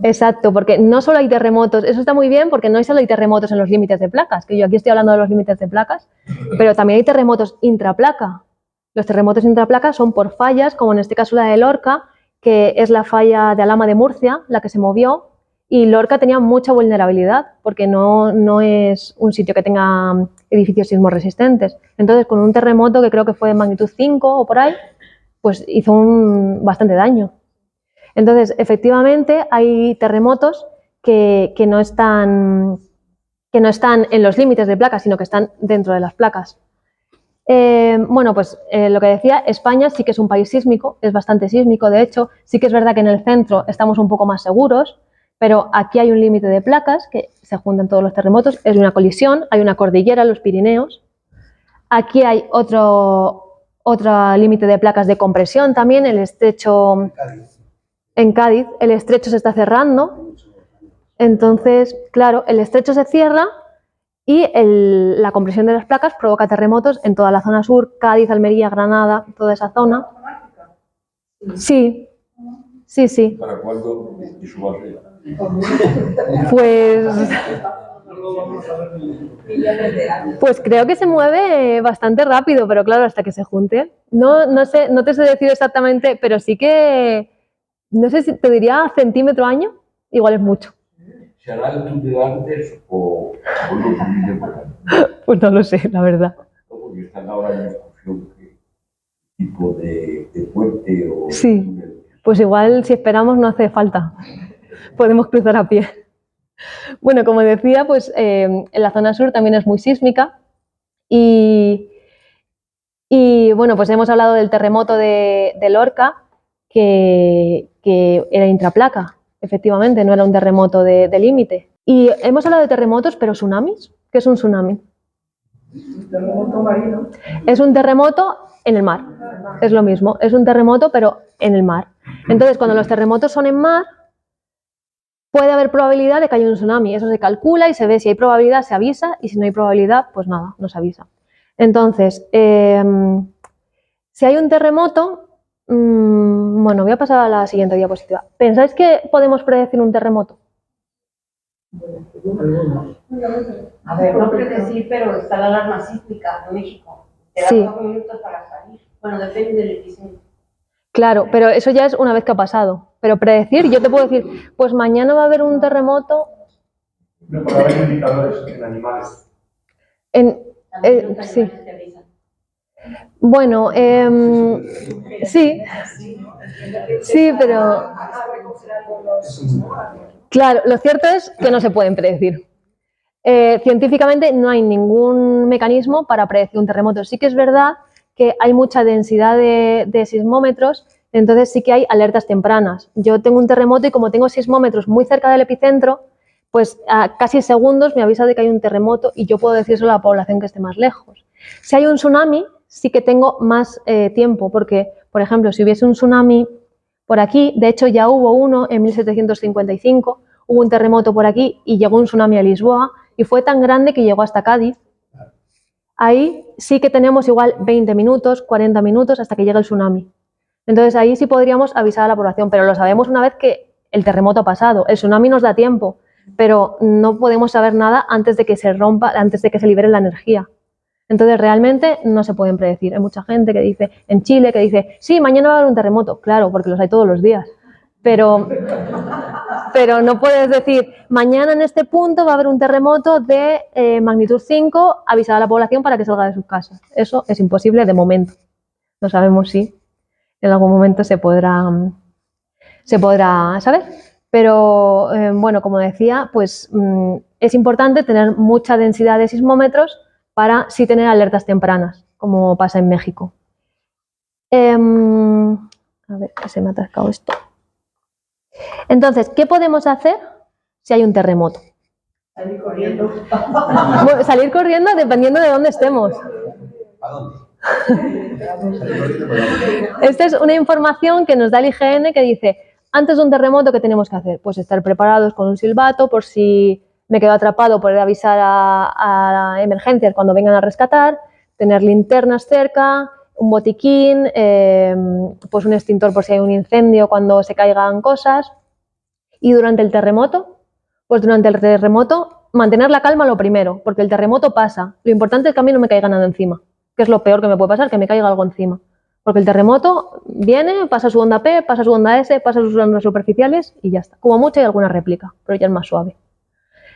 Exacto, porque no solo hay terremotos, eso está muy bien porque no solo hay terremotos en los límites de placas, que yo aquí estoy hablando de los límites de placas, pero también hay terremotos intraplaca. Los terremotos intraplaca son por fallas, como en este caso la de Lorca, que es la falla de Alhama de Murcia, la que se movió, y Lorca tenía mucha vulnerabilidad porque no es un sitio que tenga edificios sismorresistentes. Entonces, con un terremoto que creo que fue de magnitud 5 o por ahí, pues hizo bastante daño. Entonces, efectivamente, hay terremotos que no están en los límites de placas, sino que están dentro de las placas. Bueno, pues lo que decía, España sí que es un país sísmico, es bastante sísmico, de hecho, sí que es verdad que en el centro estamos un poco más seguros, pero aquí hay un límite de placas que se juntan todos los terremotos, es una colisión, hay una cordillera, los Pirineos, aquí hay otro límite de placas de compresión también, el estrecho en Cádiz, el estrecho se está cerrando, entonces, claro, el estrecho se cierra y la compresión de las placas provoca terremotos en toda la zona sur, Cádiz, Almería, Granada, toda esa zona. Sí, sí, sí. ¿Para cuándo su barriga? Pues creo que se mueve bastante rápido, pero claro, hasta que se junte. No sé, no te sé decir exactamente, pero sí que, no sé si te diría centímetro año, igual es mucho. ¿Se hará el túnel antes o lo divide por año? Pues no lo sé, la verdad. No, porque están ahora en discusión qué tipo de puente o Sí. túnel. Pues igual, si esperamos, no hace falta. Podemos cruzar a pie. Bueno, como decía, pues en la zona sur también es muy sísmica y bueno, pues hemos hablado del terremoto de Lorca, que era intraplaca, efectivamente, no era un terremoto de límite. Y hemos hablado de terremotos, pero tsunamis, ¿qué es un tsunami? Un terremoto marino. Es un terremoto en el mar, es lo mismo, es un terremoto pero en el mar. Entonces, cuando los terremotos son en mar, puede haber probabilidad de que haya un tsunami, eso se calcula y se ve, si hay probabilidad se avisa y si no hay probabilidad, pues nada, no se avisa. Entonces, si hay un terremoto, bueno, voy a pasar a la siguiente diapositiva. ¿Pensáis que podemos predecir un terremoto? A ver, no predecir, pero está la alarma sísmica de México. Te da Sí. 4 minutos para salir. Bueno, depende del epicentro. Claro, pero eso ya es una vez que ha pasado. Pero predecir, yo te puedo decir, pues mañana va a haber un terremoto No puede haber indicadores en animales. También los sí. animales te avisan. Bueno, sí. Sí, pero claro, lo cierto es que no se pueden predecir. Científicamente no hay ningún mecanismo para predecir un terremoto. Sí que es verdad que hay mucha densidad de sismómetros, entonces sí que hay alertas tempranas. Yo tengo un terremoto y como tengo sismómetros muy cerca del epicentro, pues a casi segundos me avisa de que hay un terremoto y yo puedo decírselo a la población que esté más lejos. Si hay un tsunami, sí que tengo más tiempo, porque, por ejemplo, si hubiese un tsunami por aquí, de hecho ya hubo uno en 1755, hubo un terremoto por aquí y llegó un tsunami a Lisboa y fue tan grande que llegó hasta Cádiz. Ahí sí que tenemos igual 20 minutos, 40 minutos hasta que llegue el tsunami. Entonces ahí sí podríamos avisar a la población, pero lo sabemos una vez que el terremoto ha pasado. El tsunami nos da tiempo, pero no podemos saber nada antes de que se rompa, antes de que se libere la energía. Entonces realmente no se pueden predecir. Hay mucha gente que dice, en Chile, que dice, sí, mañana va a haber un terremoto. Claro, porque los hay todos los días. Pero no puedes decir, mañana en este punto va a haber un terremoto de magnitud 5, avisar a la población para que salga de sus casas. Eso es imposible de momento. No sabemos si en algún momento se podrá saber. Pero bueno, como decía, pues es importante tener mucha densidad de sismómetros para sí tener alertas tempranas, como pasa en México. A ver, que se me ha atascado esto. Entonces, ¿qué podemos hacer si hay un terremoto? Salir corriendo. Bueno, salir corriendo dependiendo de dónde estemos. ¿A dónde? Esta es una información que nos da el IGN que dice, antes de un terremoto, ¿qué tenemos que hacer? Pues estar preparados con un silbato por si me quedo atrapado, poder avisar a emergencias cuando vengan a rescatar, tener linternas cerca, un botiquín, pues un extintor por si hay un incendio cuando se caigan cosas. Y durante el terremoto, pues durante el terremoto mantener la calma lo primero, porque el terremoto pasa. Lo importante es que a mí no me caiga nada encima, que es lo peor que me puede pasar, que me caiga algo encima. Porque el terremoto viene, pasa su onda P, pasa su onda S, pasa sus ondas superficiales y ya está. Como mucho hay alguna réplica, pero ya es más suave.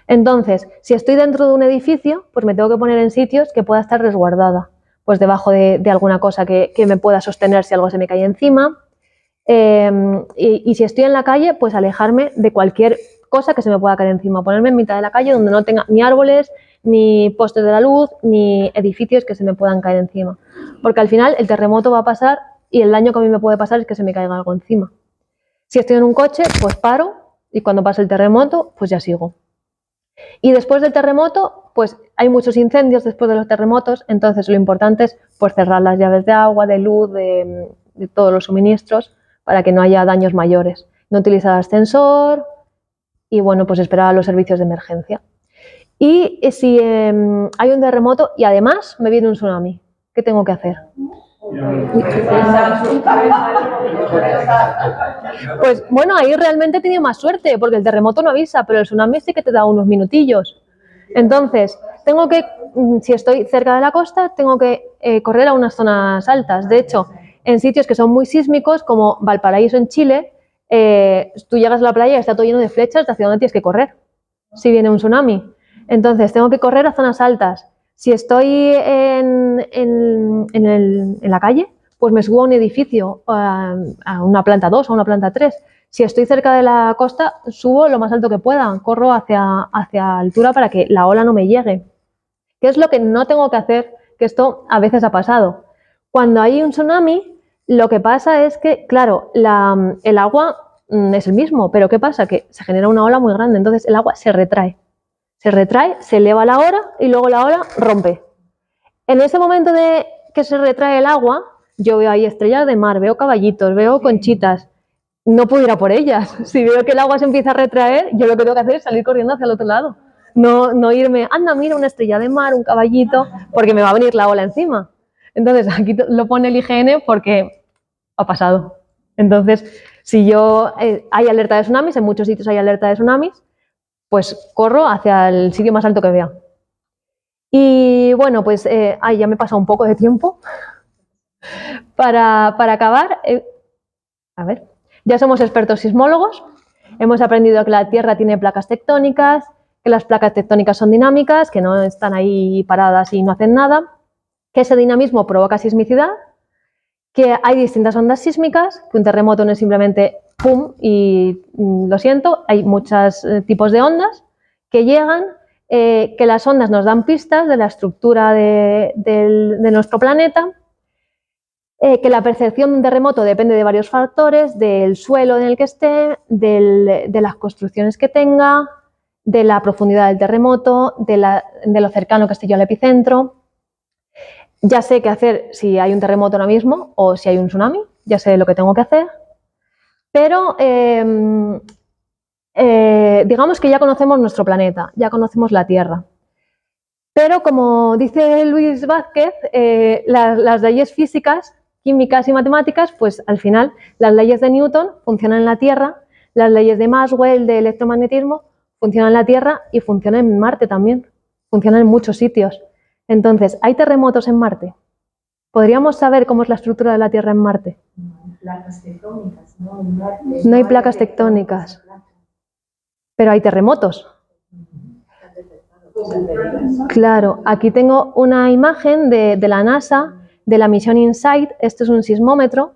Entonces, si estoy dentro de un edificio, pues me tengo que poner en sitios que pueda estar resguardada, pues debajo de alguna cosa que me pueda sostener si algo se me cae encima. Y si estoy en la calle, pues alejarme de cualquier cosa que se me pueda caer encima, ponerme en mitad de la calle donde no tenga ni árboles, ni postes de la luz, ni edificios que se me puedan caer encima. Porque al final el terremoto va a pasar y el daño que a mí me puede pasar es que se me caiga algo encima. Si estoy en un coche, pues paro y cuando pase el terremoto, pues ya sigo. Y después del terremoto, pues hay muchos incendios después de los terremotos, entonces lo importante es pues cerrar las llaves de agua, de luz, de todos los suministros para que no haya daños mayores. No utilizar ascensor y bueno, pues esperar a los servicios de emergencia. Y si hay un terremoto y además me viene un tsunami, ¿qué tengo que hacer? Pues bueno, ahí realmente he tenido más suerte, porque el terremoto no avisa, pero el tsunami sí que te da unos minutillos. Entonces, tengo que, si estoy cerca de la costa, tengo que correr a unas zonas altas. De hecho, en sitios que son muy sísmicos, como Valparaíso en Chile, tú llegas a la playa y está todo lleno de flechas de hacia dónde tienes que correr, si viene un tsunami. Entonces, tengo que correr a zonas altas. Si estoy en la calle, pues me subo a un edificio, a una planta 2 o a una planta 3. Si estoy cerca de la costa, subo lo más alto que pueda, corro hacia altura para que la ola no me llegue. ¿Qué es lo que no tengo que hacer? Que esto a veces ha pasado. Cuando hay un tsunami, lo que pasa es que, claro, el agua es el mismo, pero ¿qué pasa? Que se genera una ola muy grande, entonces el agua se retrae, se eleva la ola y luego la ola rompe. En ese momento de que se retrae el agua, yo veo ahí estrellas de mar, veo caballitos, veo conchitas. No puedo ir a por ellas. Si veo que el agua se empieza a retraer, yo lo que tengo que hacer es salir corriendo hacia el otro lado. No irme, anda, mira una estrella de mar, un caballito, porque me va a venir la ola encima. Entonces, aquí lo pone el IGN porque ha pasado. Entonces, si hay alerta de tsunamis, en muchos sitios hay alerta de tsunamis, pues corro hacia el sitio más alto que vea. Y bueno, pues ya me he pasado un poco de tiempo. Para acabar, a ver, ya somos expertos sismólogos, hemos aprendido que la Tierra tiene placas tectónicas, que las placas tectónicas son dinámicas, que no están ahí paradas y no hacen nada, que ese dinamismo provoca sismicidad, que hay distintas ondas sísmicas, que un terremoto no es simplemente pum y lo siento, hay muchos tipos de ondas que llegan, que las ondas nos dan pistas de la estructura de nuestro planeta, que la percepción de un terremoto depende de varios factores, del suelo en el que esté, de las construcciones que tenga, de la profundidad del terremoto, de lo cercano que esté yo al epicentro. Ya sé qué hacer si hay un terremoto ahora mismo o si hay un tsunami, ya sé lo que tengo que hacer, pero digamos que ya conocemos nuestro planeta, ya conocemos la Tierra. Pero como dice Luis Vázquez, las leyes físicas, químicas y matemáticas, pues al final las leyes de Newton funcionan en la Tierra, las leyes de Maxwell, de electromagnetismo, funcionan en la Tierra y funcionan en Marte también, funcionan en muchos sitios. Entonces, ¿hay terremotos en Marte? ¿Podríamos saber cómo es la estructura de la Tierra en Marte? Placas tectónicas, ¿no? En Marte, no hay placas tectónicas, pero hay terremotos. Claro, aquí tengo una imagen de la NASA, de la misión InSight. Esto es un sismómetro,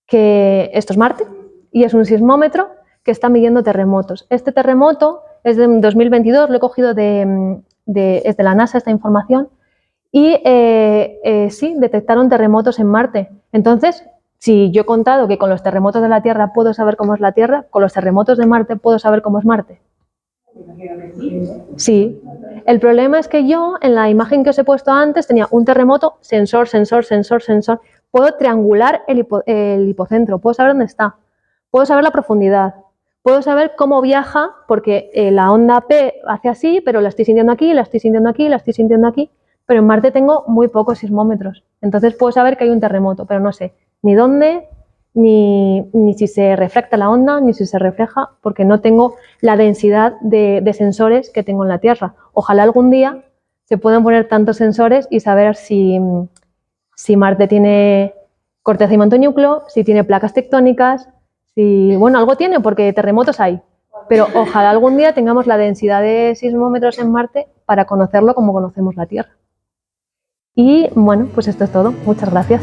esto es Marte, y es un sismómetro que está midiendo terremotos. Este terremoto es de 2022, lo he cogido es de la NASA esta información, y sí, detectaron terremotos en Marte. Entonces, si yo he contado que con los terremotos de la Tierra puedo saber cómo es la Tierra, con los terremotos de Marte puedo saber cómo es Marte. Sí. El problema es que yo, en la imagen que os he puesto antes, tenía un terremoto, sensor. Puedo triangular el hipocentro, puedo saber dónde está, puedo saber la profundidad, puedo saber cómo viaja, porque la onda P hace así, pero la estoy sintiendo aquí, la estoy sintiendo aquí, la estoy sintiendo aquí. Pero en Marte tengo muy pocos sismómetros, entonces puedo saber que hay un terremoto, pero no sé ni dónde, ni si se refracta la onda, ni si se refleja, porque no tengo la densidad de sensores que tengo en la Tierra. Ojalá algún día se puedan poner tantos sensores y saber si Marte tiene corteza y manto núcleo, si tiene placas tectónicas, bueno, algo tiene, porque terremotos hay. Pero ojalá algún día tengamos la densidad de sismómetros en Marte para conocerlo como conocemos la Tierra. Y bueno, pues esto es todo. Muchas gracias.